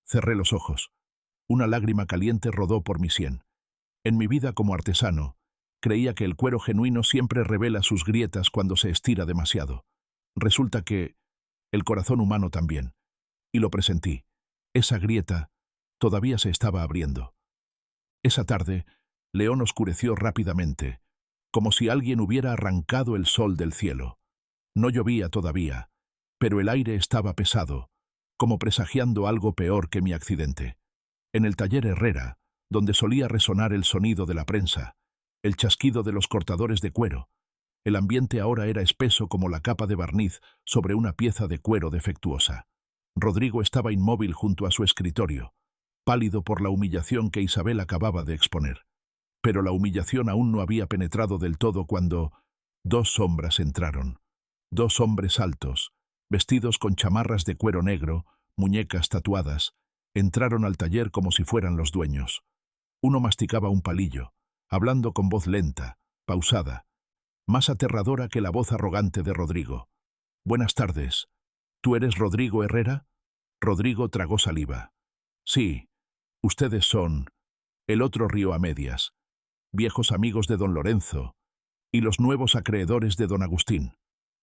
Cerré los ojos. Una lágrima caliente rodó por mi sien. En mi vida como artesano, creía que el cuero genuino siempre revela sus grietas cuando se estira demasiado. Resulta que el corazón humano también. Y lo presentí. Esa grieta todavía se estaba abriendo. Esa tarde, León oscureció rápidamente, como si alguien hubiera arrancado el sol del cielo. No llovía todavía, pero el aire estaba pesado, como presagiando algo peor que mi accidente. En el taller Herrera, donde solía resonar el sonido de la prensa, el chasquido de los cortadores de cuero, el ambiente ahora era espeso como la capa de barniz sobre una pieza de cuero defectuosa. Rodrigo estaba inmóvil junto a su escritorio, pálido por la humillación que Isabel acababa de exponer. Pero la humillación aún no había penetrado del todo cuando dos sombras entraron. Dos hombres altos, vestidos con chamarras de cuero negro, muñecas tatuadas, entraron al taller como si fueran los dueños. Uno masticaba un palillo, hablando con voz lenta, pausada, más aterradora que la voz arrogante de Rodrigo. «Buenas tardes. ¿Tú eres Rodrigo Herrera?» Rodrigo tragó saliva. «Sí, ustedes son...». El otro rió a medias. «Viejos amigos de don Lorenzo y los nuevos acreedores de don Agustín».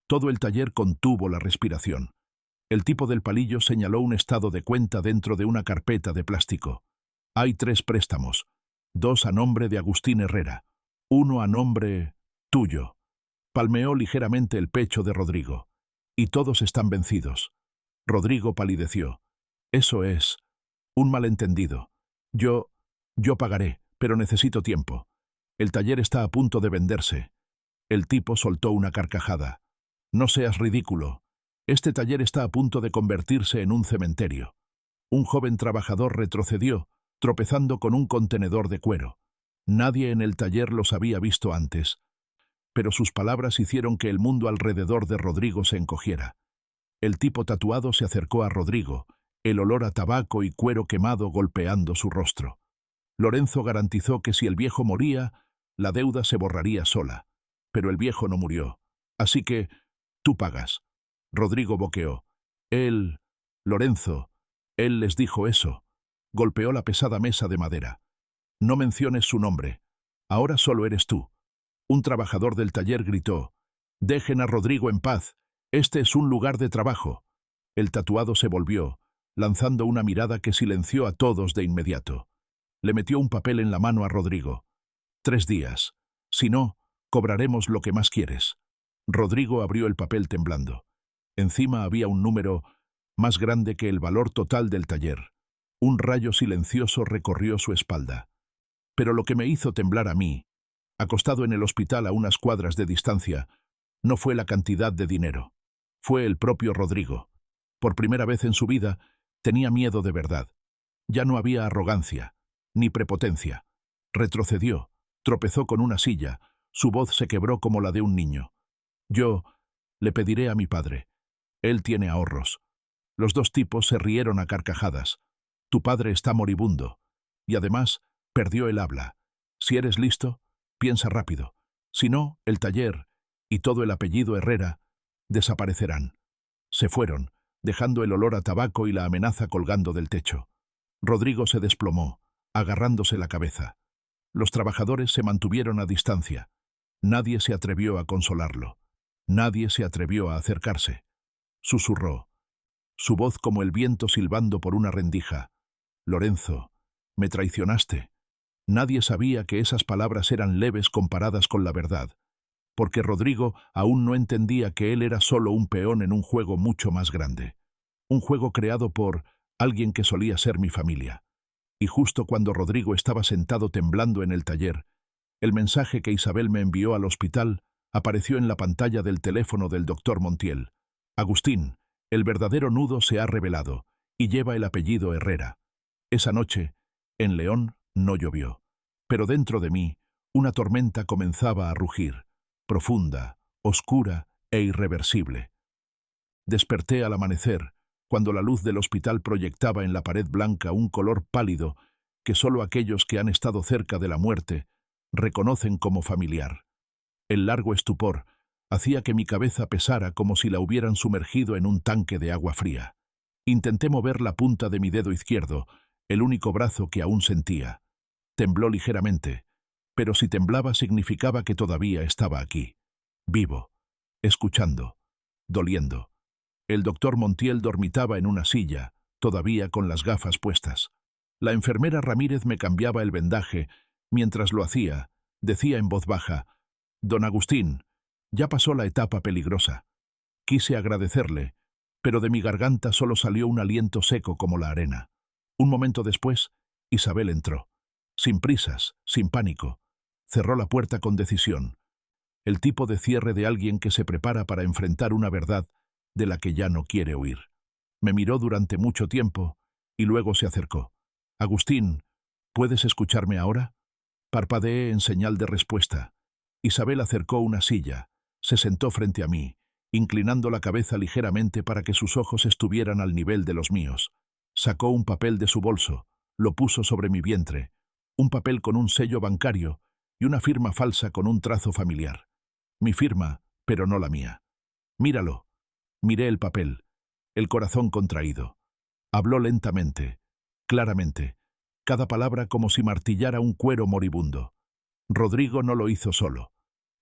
Todo el taller contuvo la respiración. El tipo del palillo señaló un estado de cuenta dentro de una carpeta de plástico. «Hay 3 préstamos, 2 a nombre de Agustín Herrera, 1 a nombre tuyo». Palmeó ligeramente el pecho de Rodrigo. «Y todos están vencidos». Rodrigo palideció. «Eso es un malentendido. Yo pagaré, pero necesito tiempo. El taller está a punto de venderse». El tipo soltó una carcajada. «No seas ridículo. Este taller está a punto de convertirse en un cementerio». Un joven trabajador retrocedió, tropezando con un contenedor de cuero. Nadie en el taller los había visto antes, pero sus palabras hicieron que el mundo alrededor de Rodrigo se encogiera. El tipo tatuado se acercó a Rodrigo, el olor a tabaco y cuero quemado golpeando su rostro. Lorenzo garantizó que si el viejo moría, la deuda se borraría sola. Pero el viejo no murió. «Así que tú pagas». Rodrigo boqueó. Lorenzo, él les dijo eso». Golpeó la pesada mesa de madera. «No menciones su nombre. Ahora solo eres tú». Un trabajador del taller gritó: «Dejen a Rodrigo en paz. Este es un lugar de trabajo». El tatuado se volvió, lanzando una mirada que silenció a todos de inmediato. Le metió un papel en la mano a Rodrigo. «3 días. Si no, cobraremos lo que más quieres». Rodrigo abrió el papel temblando. Encima había un número más grande que el valor total del taller. Un rayo silencioso recorrió su espalda. Pero lo que me hizo temblar a mí, acostado en el hospital a unas cuadras de distancia, no fue la cantidad de dinero. Fue el propio Rodrigo. Por primera vez en su vida, tenía miedo de verdad. Ya no había arrogancia, ni prepotencia. Retrocedió, tropezó con una silla, su voz se quebró como la de un niño. «Yo le pediré a mi padre. Él tiene ahorros». Los dos tipos se rieron a carcajadas. «Tu padre está moribundo. Y además, perdió el habla. Si eres listo, piensa rápido. Si no, el taller y todo el apellido Herrera desaparecerán». Se fueron, dejando el olor a tabaco y la amenaza colgando del techo. Rodrigo se desplomó, agarrándose la cabeza. Los trabajadores se mantuvieron a distancia. Nadie se atrevió a consolarlo. Nadie se atrevió a acercarse. Susurró, su voz como el viento silbando por una rendija: «Lorenzo, me traicionaste». Nadie sabía que esas palabras eran leves comparadas con la verdad, porque Rodrigo aún no entendía que él era solo un peón en un juego mucho más grande. Un juego creado por alguien que solía ser mi familia. Y justo cuando Rodrigo estaba sentado temblando en el taller, el mensaje que Isabel me envió al hospital Apareció en la pantalla del teléfono del doctor Montiel. Agustín, el verdadero nudo se ha revelado, y lleva el apellido Herrera. Esa noche, en León, no llovió. Pero dentro de mí, una tormenta comenzaba a rugir, profunda, oscura e irreversible. Desperté al amanecer, cuando la luz del hospital proyectaba en la pared blanca un color pálido que solo aquellos que han estado cerca de la muerte reconocen como familiar. El largo estupor hacía que mi cabeza pesara como si la hubieran sumergido en un tanque de agua fría. Intenté mover la punta de mi dedo izquierdo, el único brazo que aún sentía. Tembló ligeramente, pero si temblaba significaba que todavía estaba aquí, vivo, escuchando, doliendo. El doctor Montiel dormitaba en una silla, todavía con las gafas puestas. La enfermera Ramírez me cambiaba el vendaje. Mientras lo hacía, decía en voz baja: «Don Agustín, ya pasó la etapa peligrosa». Quise agradecerle, pero de mi garganta solo salió un aliento seco como la arena. Un momento después, Isabel entró. Sin prisas, sin pánico. Cerró la puerta con decisión. El tipo de cierre de alguien que se prepara para enfrentar una verdad de la que ya no quiere oír. Me miró durante mucho tiempo y luego se acercó. «Agustín, ¿puedes escucharme ahora?» Parpadeé en señal de respuesta. Isabel acercó una silla, se sentó frente a mí, inclinando la cabeza ligeramente para que sus ojos estuvieran al nivel de los míos. Sacó un papel de su bolso, lo puso sobre mi vientre, un papel con un sello bancario y una firma falsa con un trazo familiar. Mi firma, pero no la mía. «Míralo». Miré el papel, el corazón contraído. Habló lentamente, claramente, cada palabra como si martillara un cuero moribundo. «Rodrigo no lo hizo solo.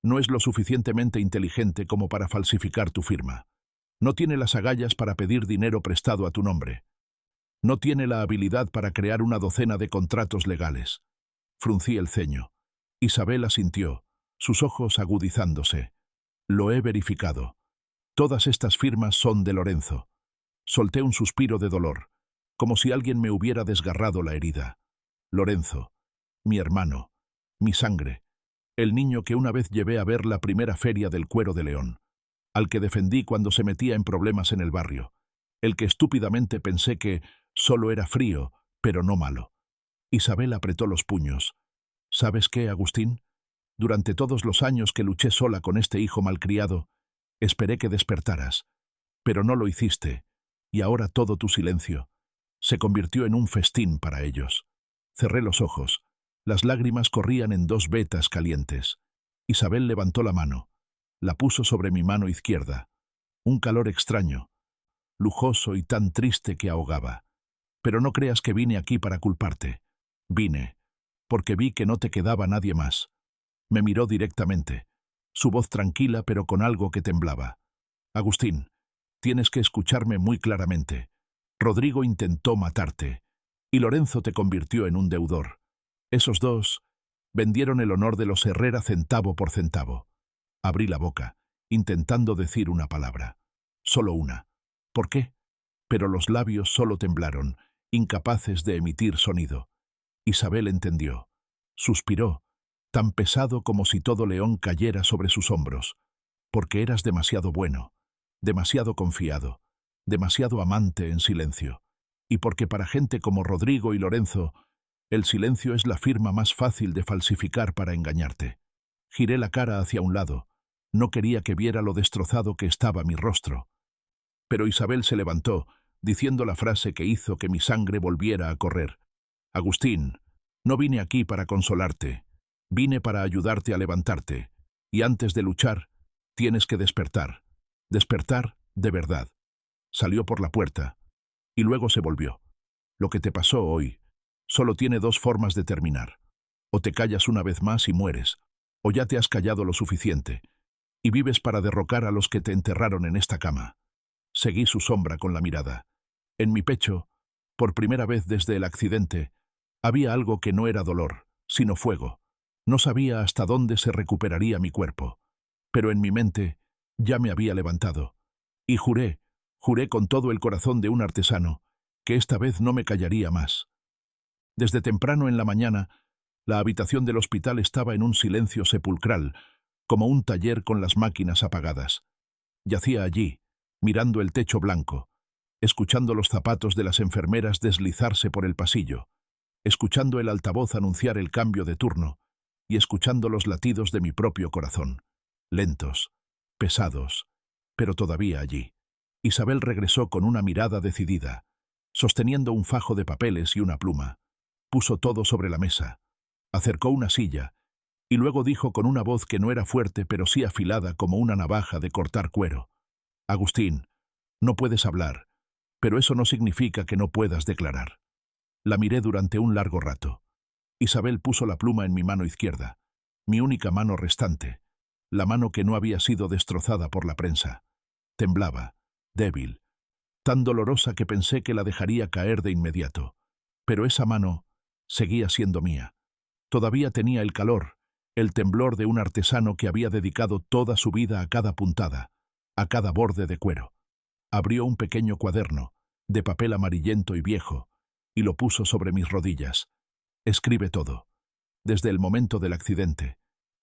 No es lo suficientemente inteligente como para falsificar tu firma. No tiene las agallas para pedir dinero prestado a tu nombre. No tiene la habilidad para crear una docena de contratos legales». Fruncí el ceño. Isabel asintió, sus ojos agudizándose. «Lo he verificado. Todas estas firmas son de Lorenzo». Solté un suspiro de dolor, como si alguien me hubiera desgarrado la herida. Lorenzo, mi hermano, mi sangre, el niño que una vez llevé a ver la primera feria del Cuero de León, al que defendí cuando se metía en problemas en el barrio, el que estúpidamente pensé que solo era frío, pero no malo. Isabel apretó los puños. «¿Sabes qué, Agustín? Durante todos los años que luché sola con este hijo malcriado, esperé que despertaras, pero no lo hiciste, y ahora todo tu silencio se convirtió en un festín para ellos». Cerré los ojos. Las lágrimas corrían en dos vetas calientes. Isabel levantó la mano. La puso sobre mi mano izquierda. Un calor extraño, lujoso y tan triste que ahogaba. «Pero no creas que vine aquí para culparte. Vine porque vi que no te quedaba nadie más». Me miró directamente, su voz tranquila pero con algo que temblaba. «Agustín, tienes que escucharme muy claramente. Rodrigo intentó matarte, y Lorenzo te convirtió en un deudor. Esos dos vendieron el honor de los Herrera centavo por centavo». Abrí la boca, intentando decir una palabra. Solo una. «¿Por qué?». Pero los labios solo temblaron, incapaces de emitir sonido. Isabel entendió. Suspiró, tan pesado como si todo León cayera sobre sus hombros. «Porque eras demasiado bueno, demasiado confiado, demasiado amante en silencio. Y porque para gente como Rodrigo y Lorenzo, el silencio es la firma más fácil de falsificar para engañarte». Giré la cara hacia un lado. No quería que viera lo destrozado que estaba mi rostro. Pero Isabel se levantó, diciendo la frase que hizo que mi sangre volviera a correr. «Agustín, no vine aquí para consolarte. Vine para ayudarte a levantarte. Y antes de luchar, tienes que despertar. Despertar de verdad». Salió por la puerta, y luego se volvió. «Lo que te pasó hoy solo tiene dos formas de terminar. O te callas una vez más y mueres, o ya te has callado lo suficiente, y vives para derrocar a los que te enterraron en esta cama». Seguí su sombra con la mirada. En mi pecho, por primera vez desde el accidente, había algo que no era dolor, sino fuego. No sabía hasta dónde se recuperaría mi cuerpo, pero en mi mente ya me había levantado. Y juré con todo el corazón de un artesano, que esta vez no me callaría más. Desde temprano en la mañana, la habitación del hospital estaba en un silencio sepulcral, como un taller con las máquinas apagadas. Yacía allí, mirando el techo blanco, escuchando los zapatos de las enfermeras deslizarse por el pasillo, escuchando el altavoz anunciar el cambio de turno y escuchando los latidos de mi propio corazón, lentos, pesados, pero todavía allí. Isabel regresó con una mirada decidida, sosteniendo un fajo de papeles y una pluma. Puso todo sobre la mesa, acercó una silla y luego dijo con una voz que no era fuerte pero sí afilada como una navaja de cortar cuero: «Agustín, no puedes hablar, pero eso no significa que no puedas declarar». La miré durante un largo rato. Isabel puso la pluma en mi mano izquierda, mi única mano restante, la mano que no había sido destrozada por la prensa. Temblaba, débil, tan dolorosa que pensé que la dejaría caer de inmediato. Pero esa mano seguía siendo mía. Todavía tenía el calor, el temblor de un artesano que había dedicado toda su vida a cada puntada, a cada borde de cuero. Abrió un pequeño cuaderno, de papel amarillento y viejo, y lo puso sobre mis rodillas. «Escribe todo, desde el momento del accidente,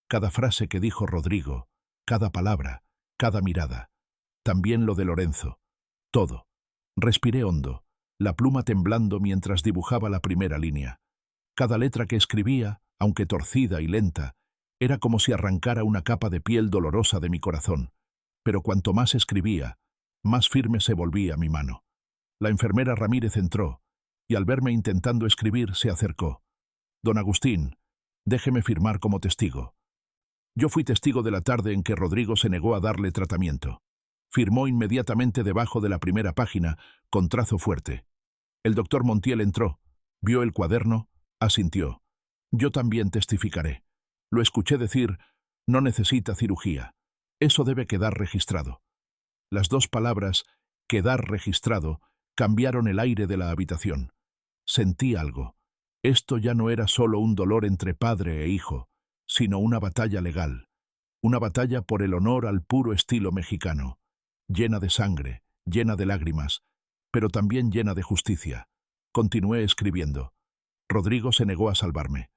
cada frase que dijo Rodrigo, cada palabra, cada mirada, también lo de Lorenzo, todo». Respiré hondo, la pluma temblando mientras dibujaba la primera línea. Cada letra que escribía, aunque torcida y lenta, era como si arrancara una capa de piel dolorosa de mi corazón. Pero cuanto más escribía, más firme se volvía mi mano. La enfermera Ramírez entró, y al verme intentando escribir se acercó. «Don Agustín, déjeme firmar como testigo». Yo fui testigo de la tarde en que Rodrigo se negó a darle tratamiento. Firmó inmediatamente debajo de la primera página, con trazo fuerte. El doctor Montiel entró, vio el cuaderno, asintió. «Yo también testificaré». Lo escuché decir: «No necesita cirugía. Eso debe quedar registrado». Las dos palabras, «quedar registrado», cambiaron el aire de la habitación. Sentí algo. Esto ya no era solo un dolor entre padre e hijo, sino una batalla legal. Una batalla por el honor al puro estilo mexicano. Llena de sangre, llena de lágrimas, pero también llena de justicia. Continué escribiendo. Rodrigo se negó a salvarme.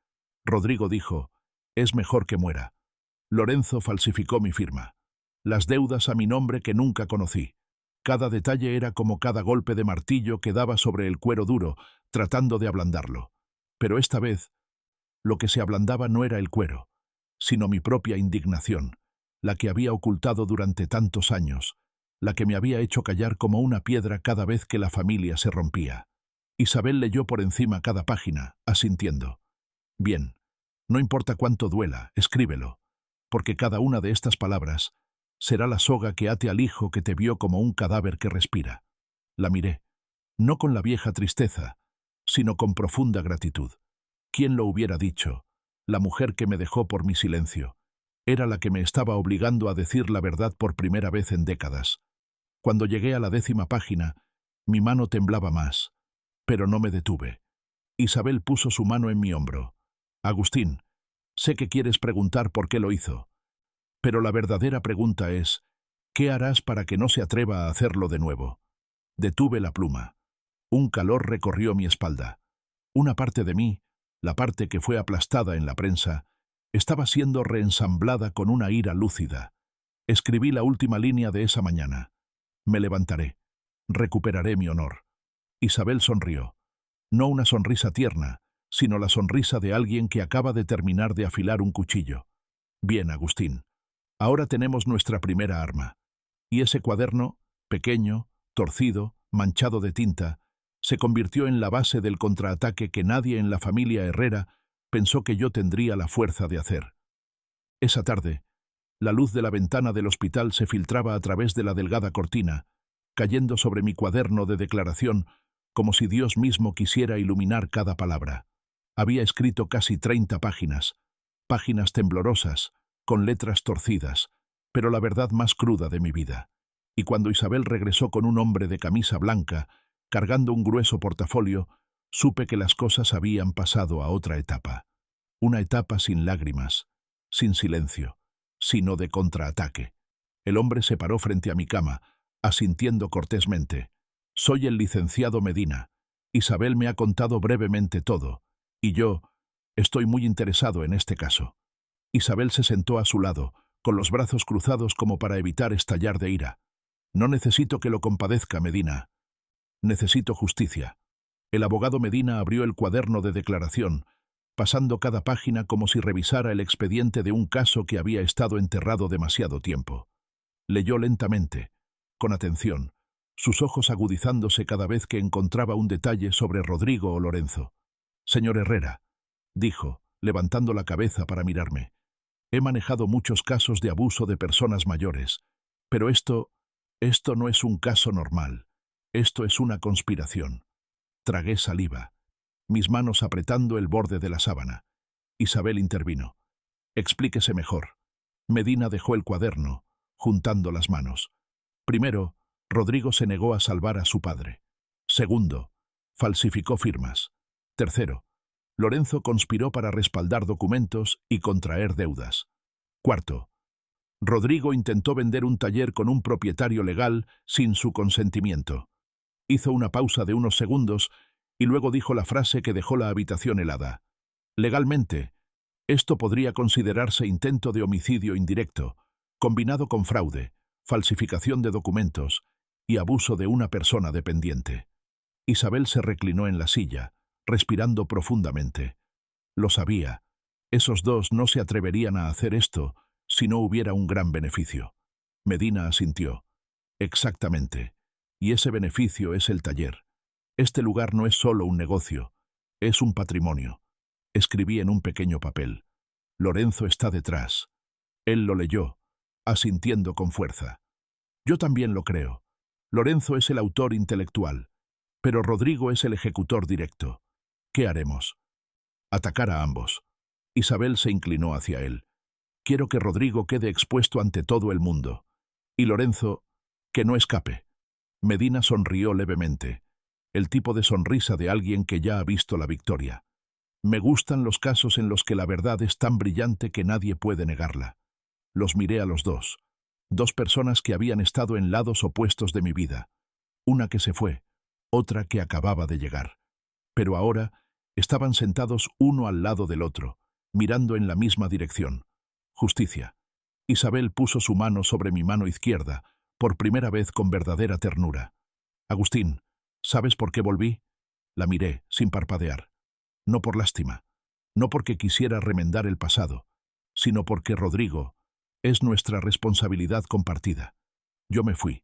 Rodrigo dijo: «Es mejor que muera». Lorenzo falsificó mi firma. Las deudas a mi nombre que nunca conocí. Cada detalle era como cada golpe de martillo que daba sobre el cuero duro, tratando de ablandarlo. Pero esta vez, lo que se ablandaba no era el cuero, sino mi propia indignación, la que había ocultado durante tantos años, la que me había hecho callar como una piedra cada vez que la familia se rompía. Isabel leyó por encima cada página, asintiendo. «Bien, no importa cuánto duela, escríbelo, porque cada una de estas palabras será la soga que ate al hijo que te vio como un cadáver que respira». La miré, no con la vieja tristeza, sino con profunda gratitud. ¿Quién lo hubiera dicho? La mujer que me dejó por mi silencio. Era la que me estaba obligando a decir la verdad por primera vez en décadas. Cuando llegué a la 10ª página, mi mano temblaba más, pero no me detuve. Isabel puso su mano en mi hombro. «Agustín, sé que quieres preguntar por qué lo hizo, pero la verdadera pregunta es, ¿qué harás para que no se atreva a hacerlo de nuevo?» Detuve la pluma. Un calor recorrió mi espalda. Una parte de mí, la parte que fue aplastada en la prensa, estaba siendo reensamblada con una ira lúcida. Escribí la última línea de esa mañana. «Me levantaré. Recuperaré mi honor». Isabel sonrió. No una sonrisa tierna, sino la sonrisa de alguien que acaba de terminar de afilar un cuchillo. «Bien, Agustín. Ahora tenemos nuestra primera arma». Y ese cuaderno, pequeño, torcido, manchado de tinta, se convirtió en la base del contraataque que nadie en la familia Herrera pensó que yo tendría la fuerza de hacer. Esa tarde, la luz de la ventana del hospital se filtraba a través de la delgada cortina, cayendo sobre mi cuaderno de declaración como si Dios mismo quisiera iluminar cada palabra. Había escrito casi 30 páginas, páginas temblorosas, con letras torcidas, pero la verdad más cruda de mi vida. Y cuando Isabel regresó con un hombre de camisa blanca, cargando un grueso portafolio, supe que las cosas habían pasado a otra etapa. Una etapa sin lágrimas, sin silencio, sino de contraataque. El hombre se paró frente a mi cama, asintiendo cortésmente. «Soy el licenciado Medina. Isabel me ha contado brevemente todo, y yo estoy muy interesado en este caso». Isabel se sentó a su lado, con los brazos cruzados como para evitar estallar de ira. No necesito que lo compadezca, Medina. Necesito justicia. El abogado Medina abrió el cuaderno de declaración, pasando cada página como si revisara el expediente de un caso que había estado enterrado demasiado tiempo. Leyó lentamente, con atención, sus ojos agudizándose cada vez que encontraba un detalle sobre Rodrigo o Lorenzo. «Señor Herrera», dijo, levantando la cabeza para mirarme, «he manejado muchos casos de abuso de personas mayores, pero esto no es un caso normal. Esto es una conspiración». Tragué saliva, mis manos apretando el borde de la sábana. Isabel intervino. «Explíquese mejor». Medina dejó el cuaderno, juntando las manos. Primero, Rodrigo se negó a salvar a su padre. Segundo, falsificó firmas. Tercero, Lorenzo conspiró para respaldar documentos y contraer deudas. Cuarto, Rodrigo intentó vender un taller con un propietario legal sin su consentimiento. Hizo una pausa de unos segundos y luego dijo la frase que dejó la habitación helada. «Legalmente, esto podría considerarse intento de homicidio indirecto, combinado con fraude, falsificación de documentos y abuso de una persona dependiente». Isabel se reclinó en la silla, respirando profundamente. Lo sabía. Esos dos no se atreverían a hacer esto si no hubiera un gran beneficio. Medina asintió. «Exactamente. Y ese beneficio es el taller. Este lugar no es solo un negocio, es un patrimonio». Escribí en un pequeño papel. «Lorenzo está detrás». Él lo leyó, asintiendo con fuerza. «Yo también lo creo. Lorenzo es el autor intelectual, pero Rodrigo es el ejecutor directo. ¿Qué haremos?» «Atacar a ambos». Isabel se inclinó hacia él. «Quiero que Rodrigo quede expuesto ante todo el mundo. Y Lorenzo, que no escape». Medina sonrió levemente, el tipo de sonrisa de alguien que ya ha visto la victoria. «Me gustan los casos en los que la verdad es tan brillante que nadie puede negarla». Los miré a los dos. Dos personas que habían estado en lados opuestos de mi vida. Una que se fue, otra que acababa de llegar. Pero ahora estaban sentados uno al lado del otro, mirando en la misma dirección. Justicia. Isabel puso su mano sobre mi mano izquierda, por primera vez con verdadera ternura. «Agustín, ¿sabes por qué volví?» La miré, sin parpadear. No por lástima, no porque quisiera remendar el pasado, sino porque Rodrigo es nuestra responsabilidad compartida. Yo me fui,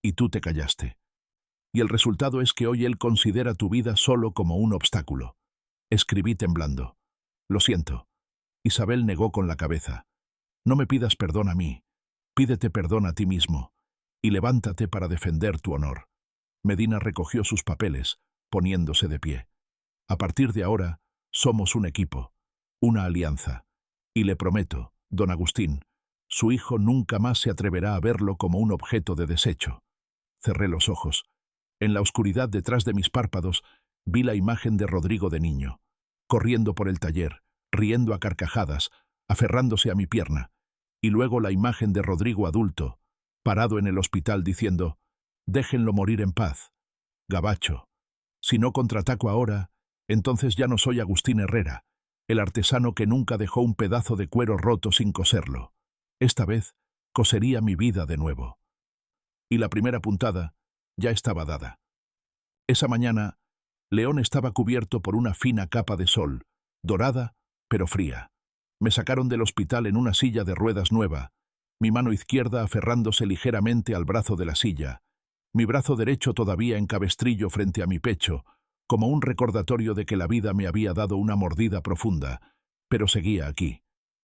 y tú te callaste. Y el resultado es que hoy él considera tu vida solo como un obstáculo. Escribí temblando. «Lo siento». Isabel negó con la cabeza. «No me pidas perdón a mí, pídete perdón a ti mismo, y levántate para defender tu honor». Medina recogió sus papeles, poniéndose de pie. «A partir de ahora, somos un equipo, una alianza, y le prometo, don Agustín, su hijo nunca más se atreverá a verlo como un objeto de desecho». Cerré los ojos. En la oscuridad detrás de mis párpados vi la imagen de Rodrigo de niño, corriendo por el taller, riendo a carcajadas, aferrándose a mi pierna, y luego la imagen de Rodrigo adulto, parado en el hospital diciendo: «Déjenlo morir en paz. Gabacho. Si no contraataco ahora, entonces ya no soy Agustín Herrera, el artesano que nunca dejó un pedazo de cuero roto sin coserlo. Esta vez cosería mi vida de nuevo». Y la primera puntada ya estaba dada. Esa mañana, León estaba cubierto por una fina capa de sol, dorada pero fría. Me sacaron del hospital en una silla de ruedas nueva, mi mano izquierda aferrándose ligeramente al brazo de la silla, mi brazo derecho todavía en cabestrillo frente a mi pecho, como un recordatorio de que la vida me había dado una mordida profunda, pero seguía aquí,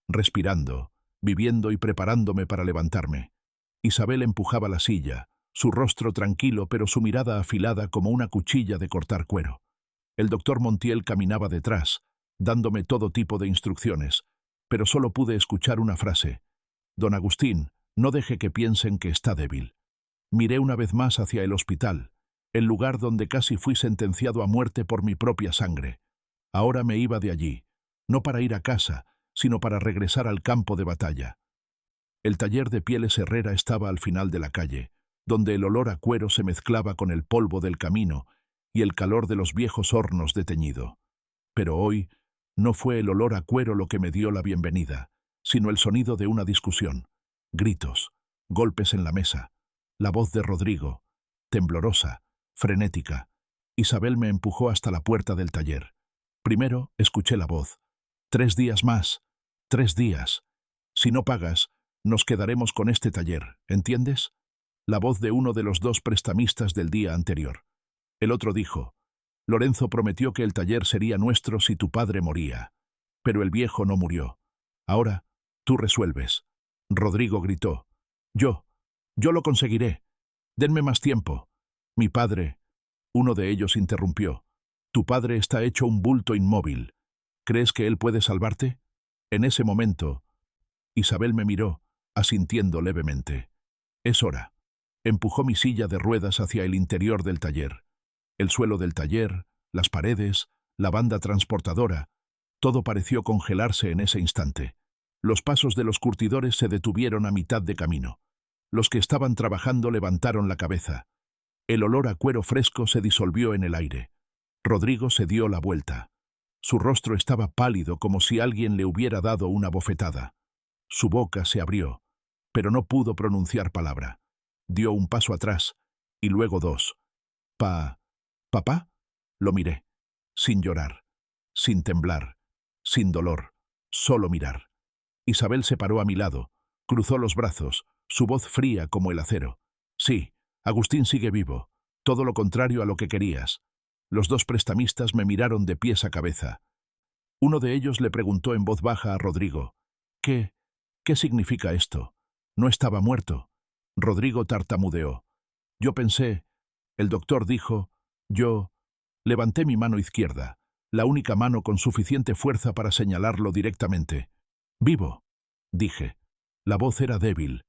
respirando, viviendo y preparándome para levantarme. Isabel empujaba la silla, su rostro tranquilo pero su mirada afilada como una cuchilla de cortar cuero. El doctor Montiel caminaba detrás, dándome todo tipo de instrucciones, pero solo pude escuchar una frase: «Don Agustín, no deje que piensen que está débil». Miré una vez más hacia el hospital, el lugar donde casi fui sentenciado a muerte por mi propia sangre. Ahora me iba de allí, no para ir a casa, sino para regresar al campo de batalla. El taller de Pieles Herrera estaba al final de la calle, donde el olor a cuero se mezclaba con el polvo del camino y el calor de los viejos hornos de teñido. Pero hoy no fue el olor a cuero lo que me dio la bienvenida, sino el sonido de una discusión. gritos, golpes en la mesa, la voz de Rodrigo, temblorosa, frenética. Isabel me empujó hasta la puerta del taller. Primero escuché la voz. 3 días más, 3 días. Si no pagas, nos quedaremos con este taller, ¿entiendes? La voz de uno de los 2 prestamistas del día anterior. El otro dijo: Lorenzo prometió que el taller sería nuestro si tu padre moría. Pero el viejo no murió. Ahora, tú resuelves. Rodrigo gritó: Yo lo conseguiré. Denme más tiempo. Mi padre. Uno de ellos interrumpió: Tu padre está hecho un bulto inmóvil. ¿Crees que él puede salvarte? En ese momento, Isabel me miró, asintiendo levemente. Es hora. Empujó mi silla de ruedas hacia el interior del taller. El suelo del taller, las paredes, la banda transportadora, todo pareció congelarse en ese instante. Los pasos de los curtidores se detuvieron a mitad de camino. Los que estaban trabajando levantaron la cabeza. El olor a cuero fresco se disolvió en el aire. Rodrigo se dio la vuelta. Su rostro estaba pálido como si alguien le hubiera dado una bofetada. Su boca se abrió, pero no pudo pronunciar palabra. Dio un paso atrás, y luego 2. ¿Papá? Lo miré, sin llorar, sin temblar, sin dolor, solo mirar. Isabel se paró a mi lado, cruzó los brazos, su voz fría como el acero. Sí, Agustín sigue vivo, todo lo contrario a lo que querías. Los 2 prestamistas me miraron de pies a cabeza. Uno de ellos le preguntó en voz baja a Rodrigo: ¿Qué significa esto? No estaba muerto. Rodrigo tartamudeó. Yo pensé, el doctor dijo, yo levanté mi mano izquierda, la única mano con suficiente fuerza para señalarlo directamente. Vivo, dije. La voz era débil,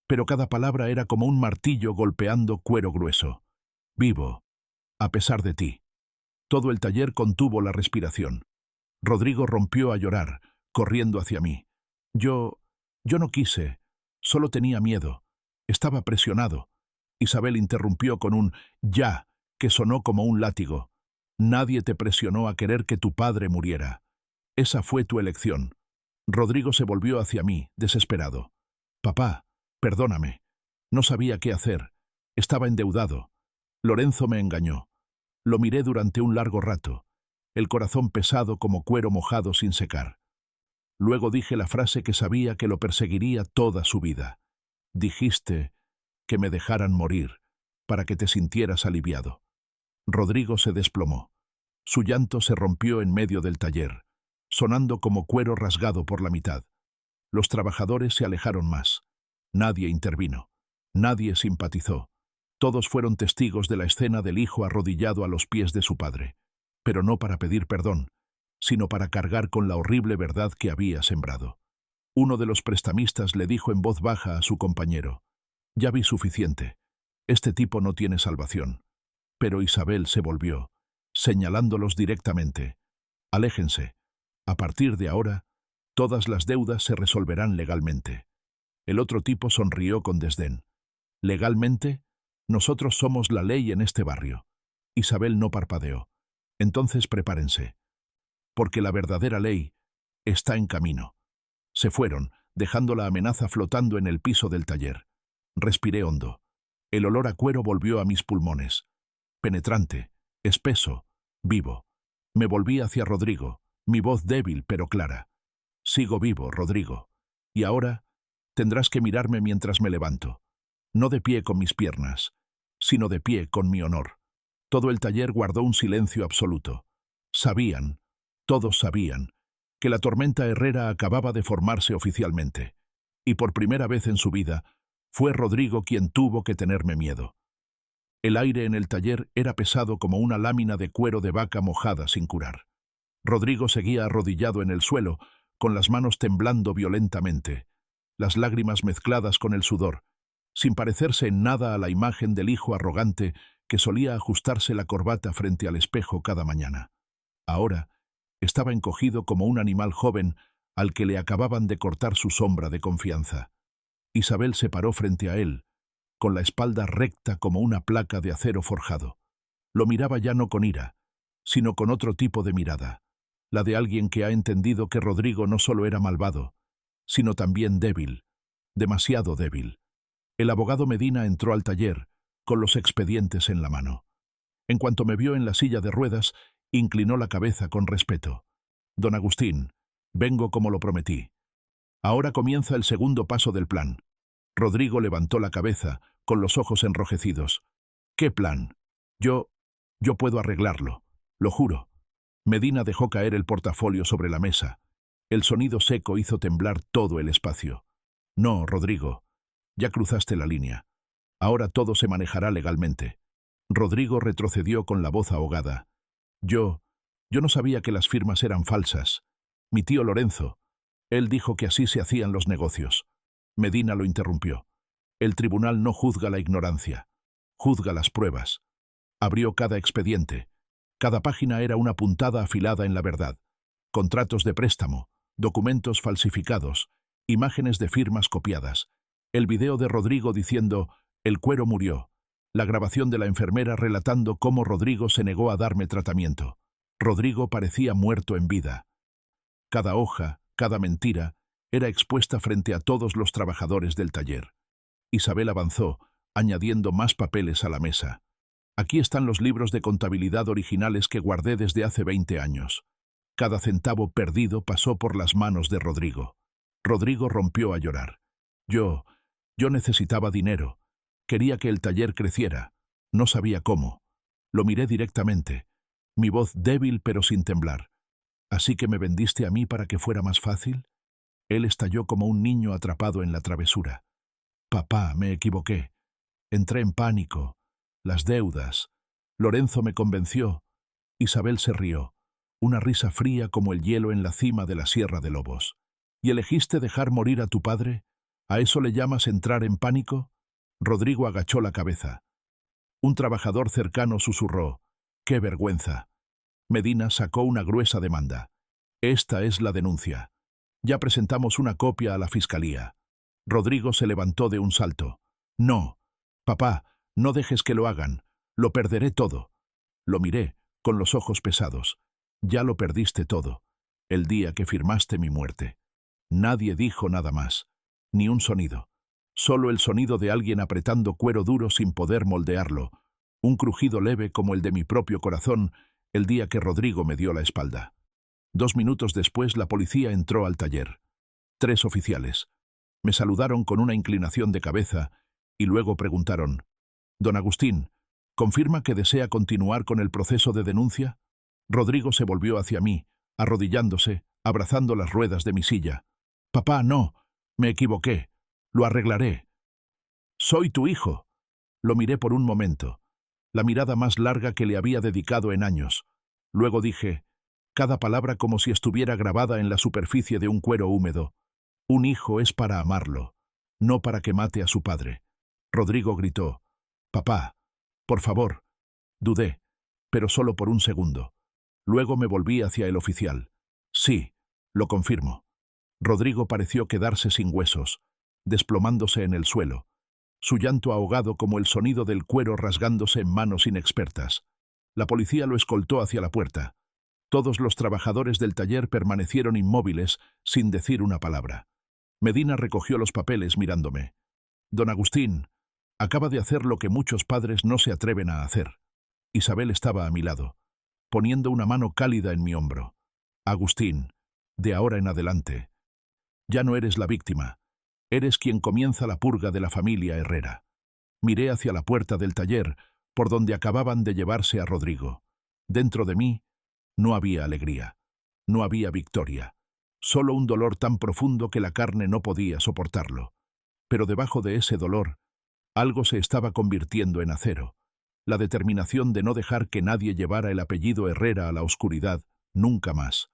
pero cada palabra era como un martillo golpeando cuero grueso. Vivo, a pesar de ti. Todo el taller contuvo la respiración. Rodrigo rompió a llorar, corriendo hacia mí. Yo no quise, solo tenía miedo. Estaba presionado. Isabel interrumpió con un «ya», que sonó como un látigo. Nadie te presionó a querer que tu padre muriera. Esa fue tu elección. Rodrigo se volvió hacia mí, desesperado. Papá, perdóname. No sabía qué hacer. Estaba endeudado. Lorenzo me engañó. Lo miré durante un largo rato, el corazón pesado como cuero mojado sin secar. Luego dije la frase que sabía que lo perseguiría toda su vida. Dijiste que me dejaran morir, para que te sintieras aliviado. Rodrigo se desplomó. Su llanto se rompió en medio del taller, sonando como cuero rasgado por la mitad. Los trabajadores se alejaron más. Nadie intervino. Nadie simpatizó. Todos fueron testigos de la escena del hijo arrodillado a los pies de su padre, pero no para pedir perdón, sino para cargar con la horrible verdad que había sembrado. Uno de los prestamistas le dijo en voz baja a su compañero: «Ya vi suficiente. Este tipo no tiene salvación». Pero Isabel se volvió, señalándolos directamente. «Aléjense. A partir de ahora, todas las deudas se resolverán legalmente». El otro tipo sonrió con desdén. «¿Legalmente? Nosotros somos la ley en este barrio». Isabel no parpadeó. «Entonces prepárense, porque la verdadera ley está en camino». Se fueron, dejando la amenaza flotando en el piso del taller. Respiré hondo. El olor a cuero volvió a mis pulmones. Penetrante, espeso, vivo. Me volví hacia Rodrigo, mi voz débil pero clara. «Sigo vivo, Rodrigo. Y ahora tendrás que mirarme mientras me levanto. No de pie con mis piernas, sino de pie con mi honor». Todo el taller guardó un silencio absoluto. Sabían, todos sabían, que la tormenta herrera acababa de formarse oficialmente. Y por primera vez en su vida, fue Rodrigo quien tuvo que tenerme miedo. El aire en el taller era pesado como una lámina de cuero de vaca mojada sin curar. Rodrigo seguía arrodillado en el suelo, con las manos temblando violentamente, las lágrimas mezcladas con el sudor, sin parecerse en nada a la imagen del hijo arrogante que solía ajustarse la corbata frente al espejo cada mañana. Ahora estaba encogido como un animal joven al que le acababan de cortar su sombra de confianza. Isabel se paró frente a él, con la espalda recta como una placa de acero forjado. Lo miraba ya no con ira, sino con otro tipo de mirada, la de alguien que ha entendido que Rodrigo no solo era malvado, sino también débil, demasiado débil. El abogado Medina entró al taller, con los expedientes en la mano. En cuanto me vio en la silla de ruedas, inclinó la cabeza con respeto. «Don Agustín, vengo como lo prometí. Ahora comienza el segundo paso del plan». Rodrigo levantó la cabeza, con los ojos enrojecidos. «¿Qué plan? Yo puedo arreglarlo, lo juro». Medina dejó caer el portafolio sobre la mesa. El sonido seco hizo temblar todo el espacio. «No, Rodrigo, ya cruzaste la línea. Ahora todo se manejará legalmente». Rodrigo retrocedió con la voz ahogada. Yo no sabía que las firmas eran falsas. Mi tío Lorenzo, él dijo que así se hacían los negocios». Medina lo interrumpió. «El tribunal no juzga la ignorancia, juzga las pruebas». Abrió cada expediente. Cada página era una puntada afilada en la verdad. Contratos de préstamo, documentos falsificados, imágenes de firmas copiadas. El video de Rodrigo diciendo «El cuero murió». La grabación de la enfermera relatando cómo Rodrigo se negó a darme tratamiento. Rodrigo parecía muerto en vida. Cada hoja, cada mentira, era expuesta frente a todos los trabajadores del taller. Isabel avanzó, añadiendo más papeles a la mesa. «Aquí están los libros de contabilidad originales que guardé desde hace 20 años. Cada centavo perdido pasó por las manos de Rodrigo». Rodrigo rompió a llorar. Yo necesitaba dinero. Quería que el taller creciera. No sabía cómo. Lo miré directamente. Mi voz débil pero sin temblar. «¿Así que me vendiste a mí para que fuera más fácil?» Él estalló como un niño atrapado en la travesura. «Papá, me equivoqué. Entré en pánico. Las deudas. Lorenzo me convenció». Isabel se rió. Una risa fría como el hielo en la cima de la Sierra de Lobos. «¿Y elegiste dejar morir a tu padre? ¿A eso le llamas entrar en pánico?» Rodrigo agachó la cabeza. Un trabajador cercano susurró: «¡Qué vergüenza!». Medina sacó una gruesa demanda. «Esta es la denuncia. Ya presentamos una copia a la fiscalía». Rodrigo se levantó de un salto. «No, papá, no dejes que lo hagan. Lo perderé todo». Lo miré, con los ojos pesados. «Ya lo perdiste todo, el día que firmaste mi muerte». Nadie dijo nada más. Ni un sonido. Solo el sonido de alguien apretando cuero duro sin poder moldearlo. Un crujido leve como el de mi propio corazón el día que Rodrigo me dio la espalda. 2 minutos después la policía entró al taller. 3 oficiales. Me saludaron con una inclinación de cabeza y luego preguntaron: «Don Agustín, ¿confirma que desea continuar con el proceso de denuncia?». Rodrigo se volvió hacia mí, arrodillándose, abrazando las ruedas de mi silla. «Papá, no, me equivoqué. Lo arreglaré». «Soy tu hijo». Lo miré por un momento, la mirada más larga que le había dedicado en años. Luego dije, cada palabra como si estuviera grabada en la superficie de un cuero húmedo: «Un hijo es para amarlo, no para que mate a su padre». Rodrigo gritó: «Papá, por favor». Dudé, pero solo por un segundo. Luego me volví hacia el oficial. «Sí, lo confirmo». Rodrigo pareció quedarse sin huesos, desplomándose en el suelo, su llanto ahogado como el sonido del cuero rasgándose en manos inexpertas. La policía lo escoltó hacia la puerta. Todos los trabajadores del taller permanecieron inmóviles, sin decir una palabra. Medina recogió los papeles mirándome. «Don Agustín, acaba de hacer lo que muchos padres no se atreven a hacer». Isabel estaba a mi lado, poniendo una mano cálida en mi hombro. «Agustín, de ahora en adelante, ya no eres la víctima. Eres quien comienza la purga de la familia Herrera». Miré hacia la puerta del taller, por donde acababan de llevarse a Rodrigo. Dentro de mí no había alegría, no había victoria, solo un dolor tan profundo que la carne no podía soportarlo. Pero debajo de ese dolor, algo se estaba convirtiendo en acero, la determinación de no dejar que nadie llevara el apellido Herrera a la oscuridad, nunca más.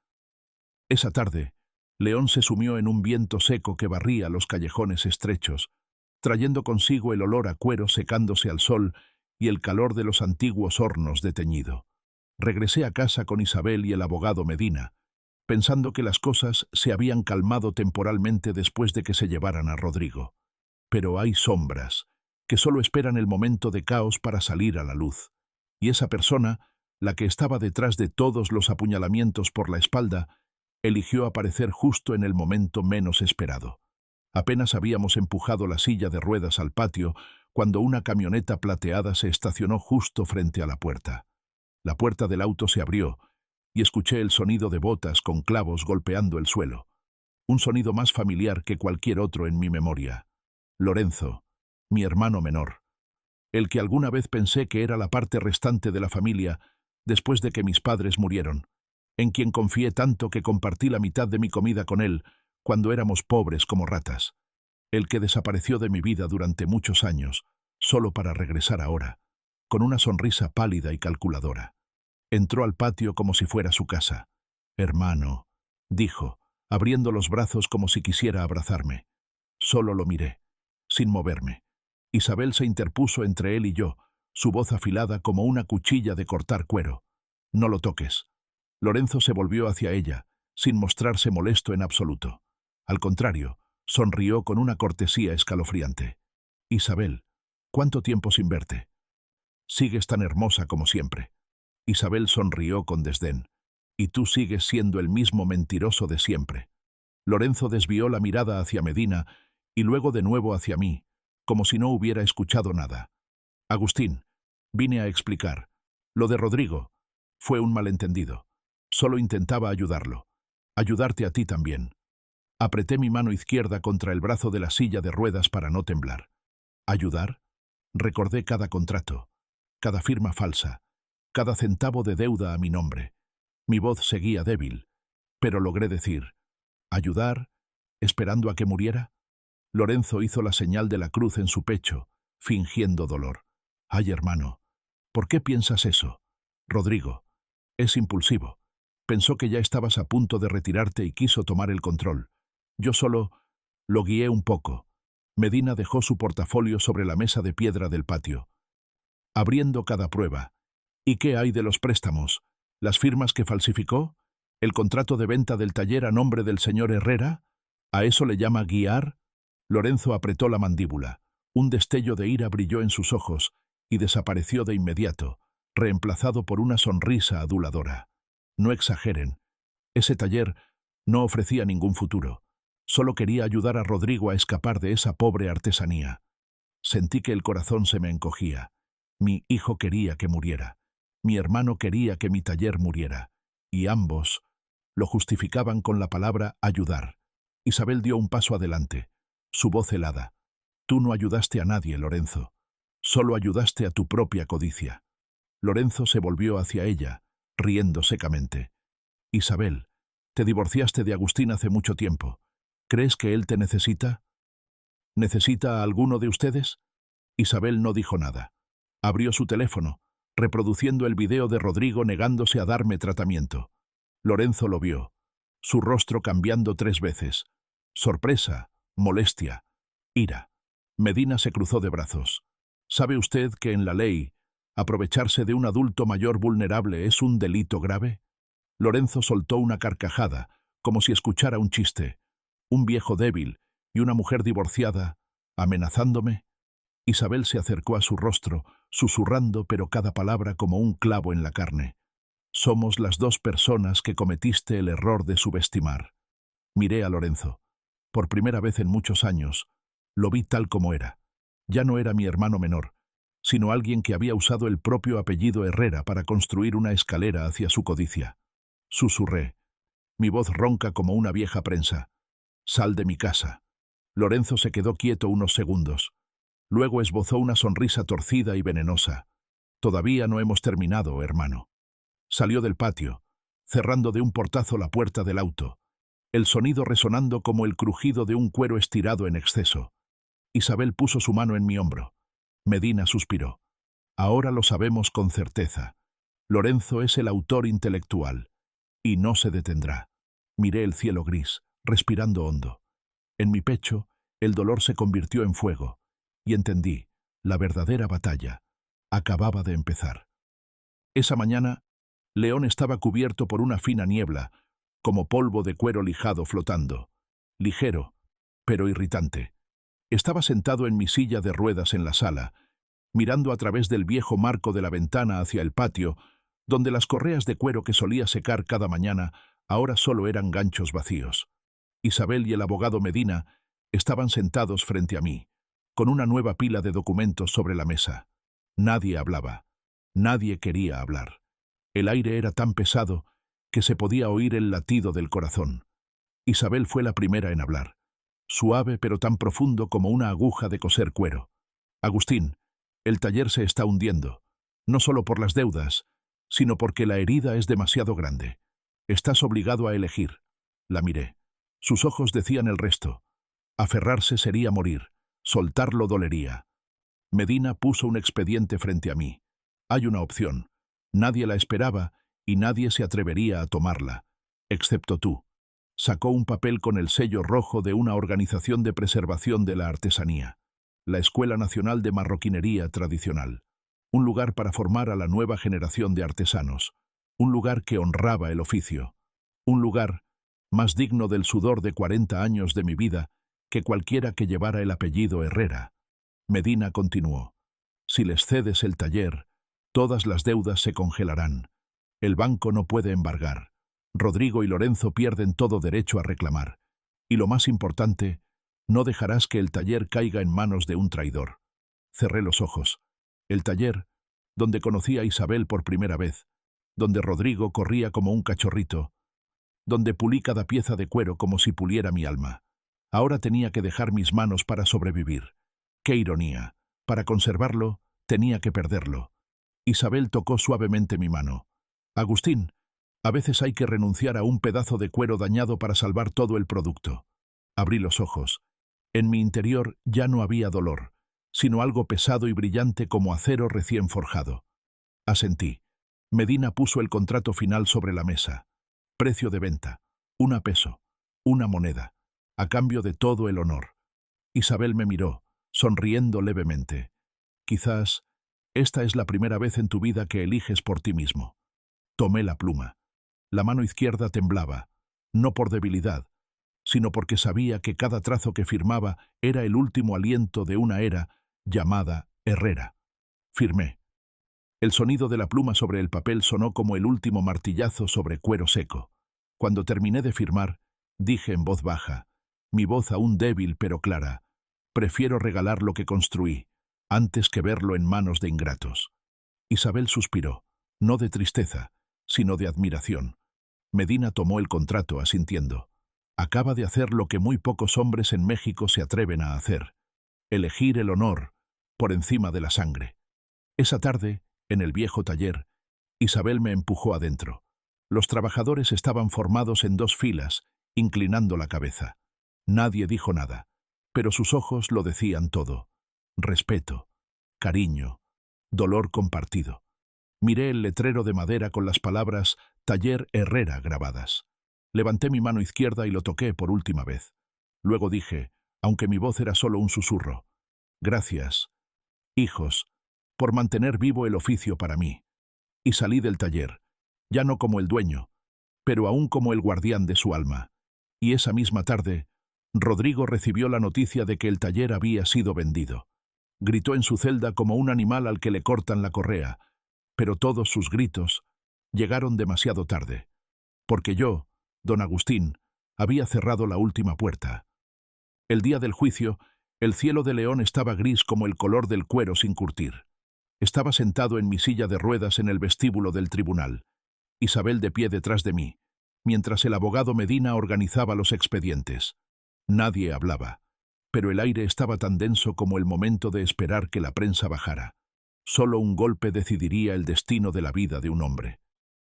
Esa tarde, León se sumió en un viento seco que barría los callejones estrechos, trayendo consigo el olor a cuero secándose al sol y el calor de los antiguos hornos de teñido. Regresé a casa con Isabel y el abogado Medina, pensando que las cosas se habían calmado temporalmente después de que se llevaran a Rodrigo. Pero hay sombras que solo esperan el momento de caos para salir a la luz. Y esa persona, la que estaba detrás de todos los apuñalamientos por la espalda, eligió aparecer justo en el momento menos esperado. Apenas habíamos empujado la silla de ruedas al patio cuando una camioneta plateada se estacionó justo frente a la puerta. La puerta del auto se abrió y escuché el sonido de botas con clavos golpeando el suelo. Un sonido más familiar que cualquier otro en mi memoria. Lorenzo, mi hermano menor. El que alguna vez pensé que era la parte restante de la familia después de que mis padres murieron. En quien confié tanto que compartí la mitad de mi comida con él cuando éramos pobres como ratas. El que desapareció de mi vida durante muchos años, solo para regresar ahora, con una sonrisa pálida y calculadora. Entró al patio como si fuera su casa. «Hermano», dijo, abriendo los brazos como si quisiera abrazarme. Solo lo miré, sin moverme. Isabel se interpuso entre él y yo, su voz afilada como una cuchilla de cortar cuero. «No lo toques». Lorenzo se volvió hacia ella, sin mostrarse molesto en absoluto. Al contrario, sonrió con una cortesía escalofriante. «Isabel, ¿cuánto tiempo sin verte? Sigues tan hermosa como siempre». Isabel sonrió con desdén. «Y tú sigues siendo el mismo mentiroso de siempre». Lorenzo desvió la mirada hacia Medina y luego de nuevo hacia mí, como si no hubiera escuchado nada. «Agustín, vine a explicar. Lo de Rodrigo fue un malentendido. Solo intentaba ayudarlo. Ayudarte a ti también». Apreté mi mano izquierda contra el brazo de la silla de ruedas para no temblar. ¿Ayudar? Recordé cada contrato, cada firma falsa, cada centavo de deuda a mi nombre. Mi voz seguía débil, pero logré decir, ¿ayudar, esperando a que muriera? Lorenzo hizo la señal de la cruz en su pecho, fingiendo dolor. «Ay, hermano, ¿por qué piensas eso? Rodrigo es impulsivo. Pensó que ya estabas a punto de retirarte y quiso tomar el control. Yo solo lo guié un poco». Medina dejó su portafolio sobre la mesa de piedra del patio. «Abriendo cada prueba. ¿Y qué hay de los préstamos? ¿Las firmas que falsificó? ¿El contrato de venta del taller a nombre del señor Herrera? ¿A eso le llama guiar?» Lorenzo apretó la mandíbula. Un destello de ira brilló en sus ojos y desapareció de inmediato, reemplazado por una sonrisa aduladora. «No exageren. Ese taller no ofrecía ningún futuro. Solo quería ayudar a Rodrigo a escapar de esa pobre artesanía». Sentí que el corazón se me encogía. Mi hijo quería que muriera. Mi hermano quería que mi taller muriera. Y ambos lo justificaban con la palabra ayudar. Isabel dio un paso adelante, su voz helada. «Tú no ayudaste a nadie, Lorenzo. Solo ayudaste a tu propia codicia». Lorenzo se volvió hacia ella, riendo secamente. «Isabel, te divorciaste de Agustín hace mucho tiempo. ¿Crees que él te necesita? ¿Necesita a alguno de ustedes?» Isabel no dijo nada. Abrió su teléfono, reproduciendo el video de Rodrigo negándose a darme tratamiento. Lorenzo lo vio, su rostro cambiando 3 veces. Sorpresa, molestia, ira. Medina se cruzó de brazos. «¿Sabe usted que en la ley aprovecharse de un adulto mayor vulnerable es un delito grave?» Lorenzo soltó una carcajada, como si escuchara un chiste. Un viejo débil y una mujer divorciada, amenazándome. Isabel se acercó a su rostro, susurrando pero cada palabra como un clavo en la carne. «Somos las 2 personas que cometiste el error de subestimar». Miré a Lorenzo. Por primera vez en muchos años, lo vi tal como era. Ya no era mi hermano menor, sino alguien que había usado el propio apellido Herrera para construir una escalera hacia su codicia. Susurré, mi voz ronca como una vieja prensa. «Sal de mi casa». Lorenzo se quedó quieto unos segundos. Luego esbozó una sonrisa torcida y venenosa. «Todavía no hemos terminado, hermano». Salió del patio, cerrando de un portazo la puerta del auto, el sonido resonando como el crujido de un cuero estirado en exceso. Isabel puso su mano en mi hombro. Medina suspiró. «Ahora lo sabemos con certeza. Lorenzo es el autor intelectual. Y no se detendrá». Miré el cielo gris, respirando hondo. En mi pecho, el dolor se convirtió en fuego, y entendí, la verdadera batalla acababa de empezar. Esa mañana, León estaba cubierto por una fina niebla, como polvo de cuero lijado flotando. Ligero, pero irritante. Estaba sentado en mi silla de ruedas en la sala, mirando a través del viejo marco de la ventana hacia el patio, donde las correas de cuero que solía secar cada mañana ahora solo eran ganchos vacíos. Isabel y el abogado Medina Estaban sentados frente a mí, con una nueva pila de documentos sobre la mesa. Nadie hablaba. Nadie quería hablar. El aire era tan pesado que se podía oír el latido del corazón. Isabel fue la primera en hablar, suave pero tan profundo como una aguja de coser cuero. Agustín, el taller se está hundiendo, no solo por las deudas, sino porque la herida es demasiado grande. Estás obligado a elegir. La miré. Sus ojos decían el resto. Aferrarse sería morir, soltarlo dolería. Medina puso un expediente frente a mí. Hay una opción. Nadie la esperaba y nadie se atrevería a tomarla, excepto tú. Sacó un papel con el sello rojo de una organización de preservación de la artesanía, la Escuela Nacional de Marroquinería Tradicional, un lugar para formar a la nueva generación de artesanos, un lugar que honraba el oficio, un lugar más digno del sudor de 40 años de mi vida que cualquiera que llevara el apellido Herrera. Medina continuó. Si les cedes el taller, todas las deudas se congelarán. El banco no puede embargar. Rodrigo y Lorenzo pierden todo derecho a reclamar. Y lo más importante, no dejarás que el taller caiga en manos de un traidor. Cerré los ojos. El taller, donde conocí a Isabel por primera vez, donde Rodrigo corría como un cachorrito, donde pulí cada pieza de cuero como si puliera mi alma. Ahora tenía que dejar mis manos para sobrevivir. ¡Qué ironía! Para conservarlo, tenía que perderlo. Isabel tocó suavemente mi mano. Agustín, a veces hay que renunciar a un pedazo de cuero dañado para salvar todo el producto. Abrí los ojos. En mi interior ya no había dolor, sino algo pesado y brillante como acero recién forjado. Asentí. Medina puso el contrato final sobre la mesa. Precio de venta, 1 peso, una moneda, a cambio de todo el honor. Isabel me miró, sonriendo levemente. Quizás esta es la primera vez en tu vida que eliges por ti mismo. Tomé la pluma. La mano izquierda temblaba, no por debilidad, sino porque sabía que cada trazo que firmaba era el último aliento de una era llamada Herrera. Firmé. El sonido de la pluma sobre el papel sonó como el último martillazo sobre cuero seco. Cuando terminé de firmar, dije en voz baja, mi voz aún débil pero clara, prefiero regalar lo que construí, antes que verlo en manos de ingratos. Isabel suspiró, no de tristeza, sino de admiración. Medina tomó el contrato asintiendo. Acaba de hacer lo que muy pocos hombres en México se atreven a hacer, elegir el honor por encima de la sangre. Esa tarde, en el viejo taller, Isabel me empujó adentro. Los trabajadores estaban formados en 2 filas, inclinando la cabeza. Nadie dijo nada, pero sus ojos lo decían todo. Respeto, cariño, dolor compartido. Miré el letrero de madera con las palabras Taller Herrera grabadas. Levanté mi mano izquierda y lo toqué por última vez. Luego dije, aunque mi voz era solo un susurro, gracias, hijos, por mantener vivo el oficio para mí. Y salí del taller, ya no como el dueño, pero aún como el guardián de su alma. Y esa misma tarde, Rodrigo recibió la noticia de que el taller había sido vendido. Gritó en su celda como un animal al que le cortan la correa, pero todos sus gritos llegaron demasiado tarde, porque yo, don Agustín, había cerrado la última puerta. El día del juicio, el cielo de León estaba gris como el color del cuero sin curtir. Estaba sentado en mi silla de ruedas en el vestíbulo del tribunal, Isabel de pie detrás de mí, mientras el abogado Medina organizaba los expedientes. Nadie hablaba, pero el aire estaba tan denso como el momento de esperar que la prensa bajara. Solo un golpe decidiría el destino de la vida de un hombre.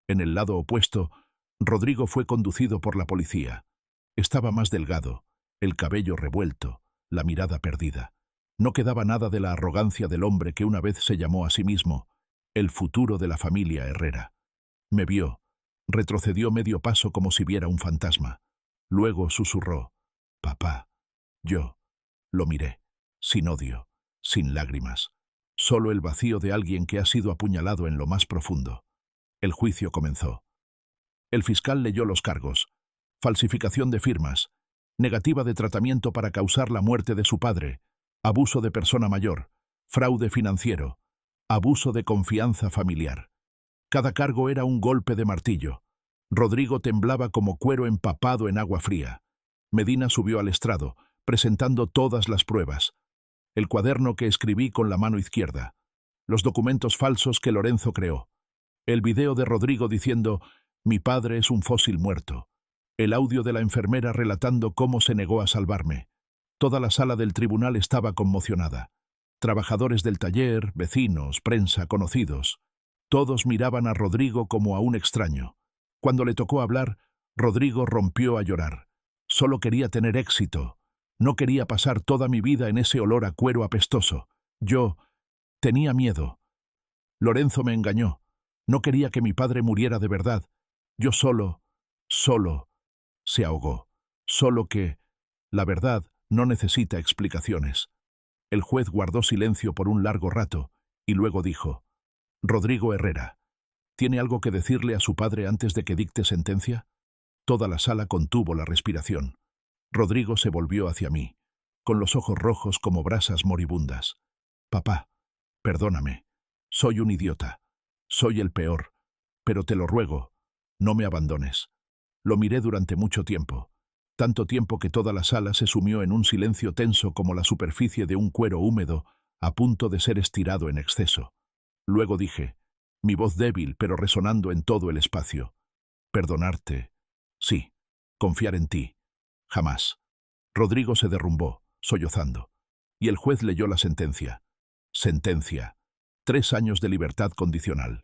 En el lado opuesto, Rodrigo fue conducido por la policía. Estaba más delgado, el cabello revuelto, la mirada perdida. No quedaba nada de la arrogancia del hombre que una vez se llamó a sí mismo el futuro de la familia Herrera. Me vio, retrocedió medio paso como si viera un fantasma. Luego susurró, «Papá». Yo lo miré, sin odio, sin lágrimas. Solo el vacío de alguien que ha sido apuñalado en lo más profundo. El juicio comenzó. El fiscal leyó los cargos: falsificación de firmas, negativa de tratamiento para causar la muerte de su padre, abuso de persona mayor, fraude financiero, abuso de confianza familiar. Cada cargo era un golpe de martillo. Rodrigo temblaba como cuero empapado en agua fría. Medina subió al estrado, presentando todas las pruebas. El cuaderno que escribí con la mano izquierda. Los documentos falsos que Lorenzo creó. El video de Rodrigo diciendo, mi padre es un fósil muerto. El audio de la enfermera relatando cómo se negó a salvarme. Toda la sala del tribunal estaba conmocionada. Trabajadores del taller, vecinos, prensa, conocidos. Todos miraban a Rodrigo como a un extraño. Cuando le tocó hablar, Rodrigo rompió a llorar. Solo quería tener éxito. No quería pasar toda mi vida en ese olor a cuero apestoso. Yo tenía miedo. Lorenzo me engañó. No quería que mi padre muriera de verdad. Yo solo, se ahogó. Solo que, la verdad, no necesita explicaciones. El juez guardó silencio por un largo rato y luego dijo, Rodrigo Herrera, ¿tiene algo que decirle a su padre antes de que dicte sentencia? Toda la sala contuvo la respiración. Rodrigo se volvió hacia mí, con los ojos rojos como brasas moribundas. Papá, perdóname. Soy un idiota. Soy el peor. Pero te lo ruego, no me abandones. Lo miré durante mucho tiempo. Tanto tiempo que toda la sala se sumió en un silencio tenso como la superficie de un cuero húmedo a punto de ser estirado en exceso. Luego dije, mi voz débil pero resonando en todo el espacio. Perdonarte. Sí. Confiar en ti. Jamás. Rodrigo se derrumbó, sollozando. Y el juez leyó la sentencia. Sentencia. 3 años de libertad condicional.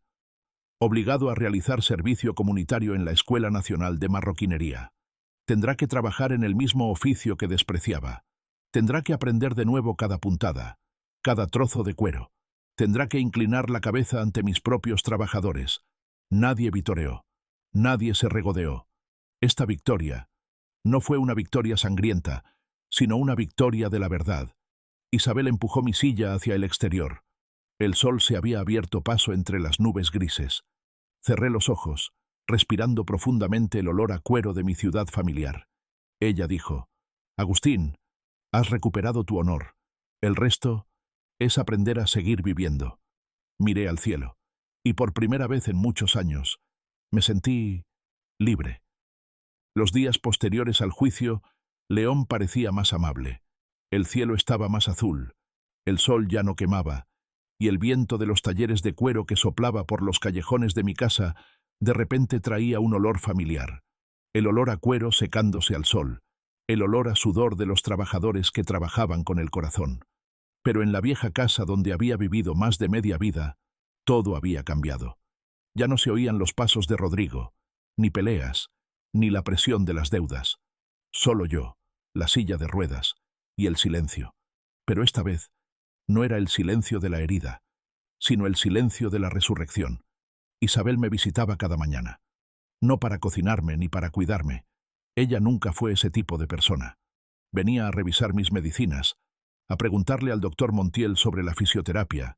Obligado a realizar servicio comunitario en la Escuela Nacional de Marroquinería. Tendrá que trabajar en el mismo oficio que despreciaba. Tendrá que aprender de nuevo cada puntada, cada trozo de cuero. Tendrá que inclinar la cabeza ante mis propios trabajadores. Nadie vitoreó. Nadie se regodeó. Esta victoria no fue una victoria sangrienta, sino una victoria de la verdad. Isabel empujó mi silla hacia el exterior. El sol se había abierto paso entre las nubes grises. Cerré los ojos, respirando profundamente el olor a cuero de mi ciudad familiar. Ella dijo, Agustín, has recuperado tu honor. El resto es aprender a seguir viviendo. Miré al cielo, y por primera vez en muchos años, me sentí libre. Los días posteriores al juicio, León parecía más amable. El cielo estaba más azul, el sol ya no quemaba, y el viento de los talleres de cuero que soplaba por los callejones de mi casa de repente traía un olor familiar. El olor a cuero secándose al sol, el olor a sudor de los trabajadores que trabajaban con el corazón. Pero en la vieja casa donde había vivido más de media vida, todo había cambiado. Ya no se oían los pasos de Rodrigo, ni peleas, ni la presión de las deudas. Solo yo, la silla de ruedas, y el silencio. Pero esta vez, no era el silencio de la herida, sino el silencio de la resurrección. Isabel me visitaba cada mañana. No para cocinarme ni para cuidarme. Ella nunca fue ese tipo de persona. Venía a revisar mis medicinas, a preguntarle al doctor Montiel sobre la fisioterapia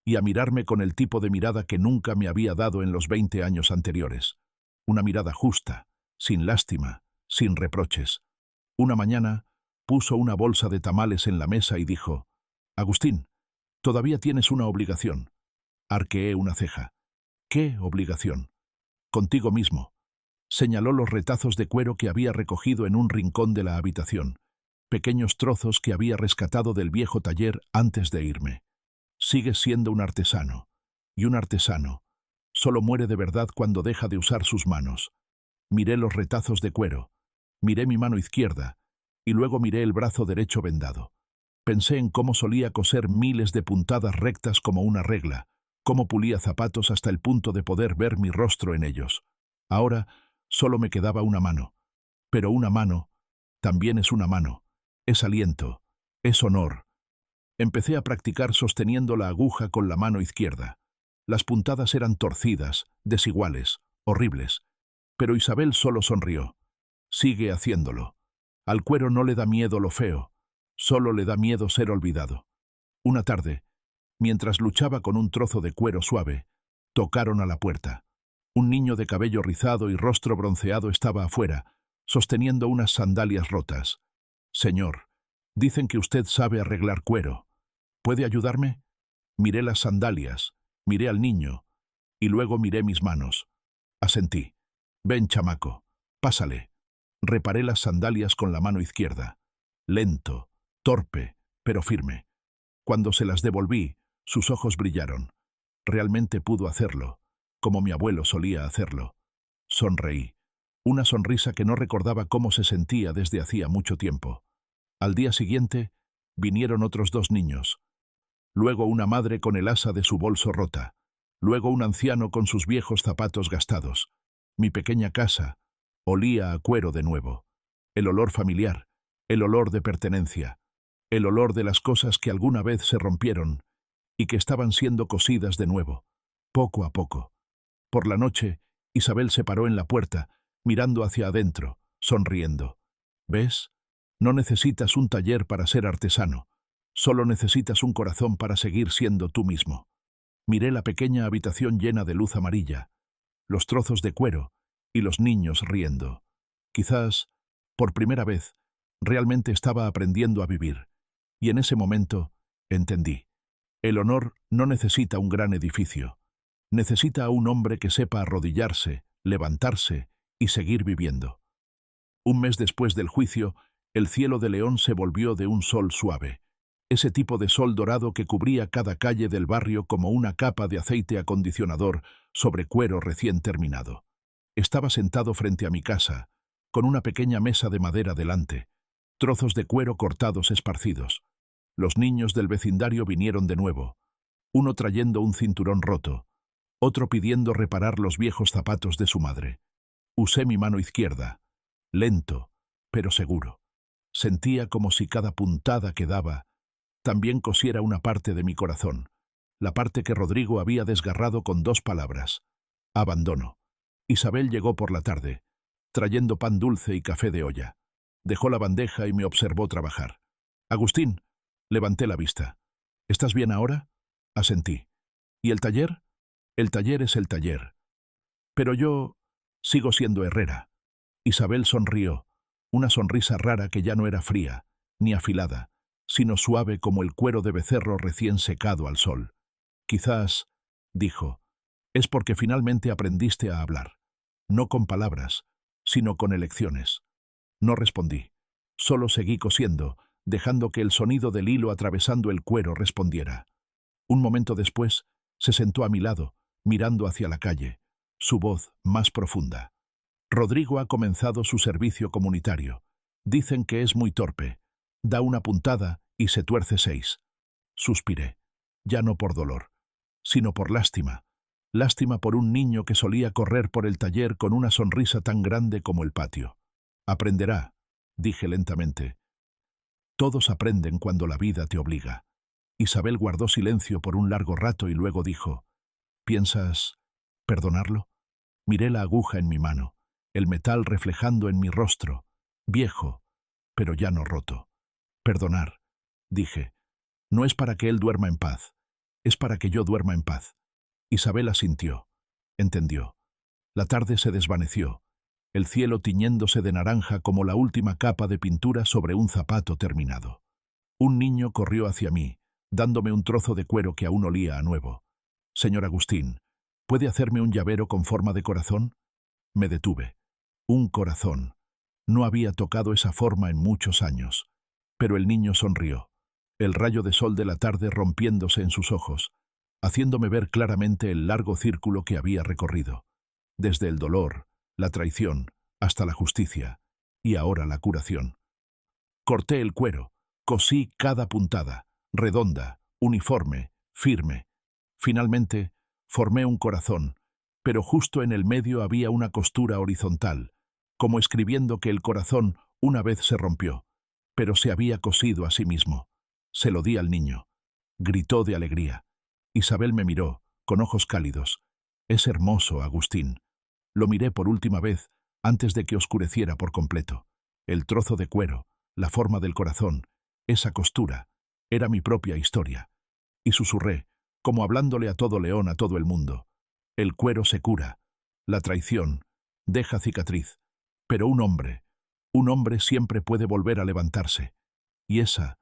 y a mirarme con el tipo de mirada que nunca me había dado en los 20 años anteriores. Una mirada justa, sin lástima, sin reproches. Una mañana puso una bolsa de tamales en la mesa y dijo, Agustín, todavía tienes una obligación. Arqueé una ceja. ¿Qué obligación? Contigo mismo. Señaló los retazos de cuero que había recogido en un rincón de la habitación, pequeños trozos que había rescatado del viejo taller antes de irme. Sigues siendo un artesano, y un artesano solo muere de verdad cuando deja de usar sus manos. Miré los retazos de cuero, miré mi mano izquierda, y luego miré el brazo derecho vendado. Pensé en cómo solía coser miles de puntadas rectas como una regla, cómo pulía zapatos hasta el punto de poder ver mi rostro en ellos. Ahora solo me quedaba una mano. Pero una mano también es una mano, es aliento, es honor. Empecé a practicar sosteniendo la aguja con la mano izquierda. Las puntadas eran torcidas, desiguales, horribles. Pero Isabel solo sonrió. Sigue haciéndolo. Al cuero no le da miedo lo feo, solo le da miedo ser olvidado. Una tarde, mientras luchaba con un trozo de cuero suave, tocaron a la puerta. Un niño de cabello rizado y rostro bronceado estaba afuera, sosteniendo unas sandalias rotas. Señor, dicen que usted sabe arreglar cuero. ¿Puede ayudarme? Miré las sandalias, miré al niño, y luego miré mis manos. Asentí. Ven, chamaco, pásale. Reparé las sandalias con la mano izquierda. lento, torpe, pero firme. Cuando se las devolví, sus ojos brillaron. Realmente pudo hacerlo, como mi abuelo solía hacerlo. Sonreí. Una sonrisa que no recordaba cómo se sentía desde hacía mucho tiempo. Al día siguiente, vinieron otros 2 niños. Luego una madre con el asa de su bolso rota. Luego un anciano con sus viejos zapatos gastados. Mi pequeña casa olía a cuero de nuevo. El olor familiar, el olor de pertenencia, el olor de las cosas que alguna vez se rompieron y que estaban siendo cosidas de nuevo, poco a poco. Por la noche, Isabel se paró en la puerta, mirando hacia adentro, sonriendo. ¿Ves? No necesitas un taller para ser artesano. Solo necesitas un corazón para seguir siendo tú mismo. Miré la pequeña habitación llena de luz amarilla, los trozos de cuero y los niños riendo. Quizás, por primera vez, realmente estaba aprendiendo a vivir. Y en ese momento, entendí. El honor no necesita un gran edificio. Necesita a un hombre que sepa arrodillarse, levantarse y seguir viviendo. Un mes después del juicio, el cielo de León se volvió de un sol suave. Ese tipo de sol dorado que cubría cada calle del barrio como una capa de aceite acondicionador sobre cuero recién terminado. Estaba sentado frente a mi casa, con una pequeña mesa de madera delante, trozos de cuero cortados esparcidos. Los niños del vecindario vinieron de nuevo, uno trayendo un cinturón roto, otro pidiendo reparar los viejos zapatos de su madre. Usé mi mano izquierda, lento, pero seguro. Sentía como si cada puntada que daba también cosiera una parte de mi corazón, la parte que Rodrigo había desgarrado con 2 palabras: abandono. Isabel llegó por la tarde, trayendo pan dulce y café de olla. Dejó la bandeja y me observó trabajar. «Agustín», levanté la vista. «¿Estás bien ahora?» Asentí. «¿Y el taller?» «El taller es el taller. Pero yo sigo siendo herrera». Isabel sonrió, una sonrisa rara que ya no era fría, ni afilada, sino suave como el cuero de becerro recién secado al sol. «Quizás», dijo, «es porque finalmente aprendiste a hablar. No con palabras, sino con elecciones». No respondí. Solo seguí cosiendo, dejando que el sonido del hilo atravesando el cuero respondiera. Un momento después, se sentó a mi lado, mirando hacia la calle, su voz más profunda. «Rodrigo ha comenzado su servicio comunitario. Dicen que es muy torpe. Da una puntada y se tuerce 6». Suspiré, ya no por dolor, sino por lástima. Lástima por un niño que solía correr por el taller con una sonrisa tan grande como el patio. «Aprenderá», dije lentamente. «Todos aprenden cuando la vida te obliga». Isabel guardó silencio por un largo rato y luego dijo: «¿Piensas perdonarlo?» Miré la aguja en mi mano, el metal reflejando en mi rostro, viejo, pero ya no roto. «Perdonar», dije, «no es para que él duerma en paz, es para que yo duerma en paz». Isabel asintió, entendió. La tarde se desvaneció, el cielo tiñéndose de naranja como la última capa de pintura sobre un zapato terminado. Un niño corrió hacia mí, dándome un trozo de cuero que aún olía a nuevo. «Señor Agustín, ¿puede hacerme un llavero con forma de corazón?» Me detuve. Un corazón. No había tocado esa forma en muchos años. Pero el niño sonrió, el rayo de sol de la tarde rompiéndose en sus ojos, haciéndome ver claramente el largo círculo que había recorrido. Desde el dolor, la traición, hasta la justicia, y ahora la curación. Corté el cuero, cosí cada puntada, redonda, uniforme, firme. Finalmente, formé un corazón, pero justo en el medio había una costura horizontal, como escribiendo que el corazón una vez se rompió, pero se había cosido a sí mismo. Se lo di al niño. Gritó de alegría. Isabel me miró, con ojos cálidos. «Es hermoso, Agustín». Lo miré por última vez, antes de que oscureciera por completo. El trozo de cuero, la forma del corazón, esa costura, era mi propia historia. Y susurré, como hablándole a todo León, a todo el mundo: «El cuero se cura, la traición deja cicatriz, pero un hombre siempre puede volver a levantarse». Y esa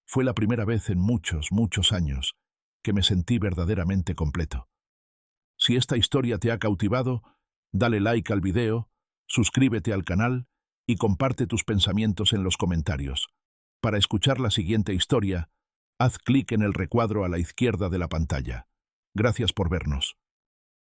fue la primera vez en muchos, muchos años que me sentí verdaderamente completo. Si esta historia te ha cautivado, dale like al video, suscríbete al canal y comparte tus pensamientos en los comentarios. Para escuchar la siguiente historia, haz clic en el recuadro a la izquierda de la pantalla. Gracias por vernos.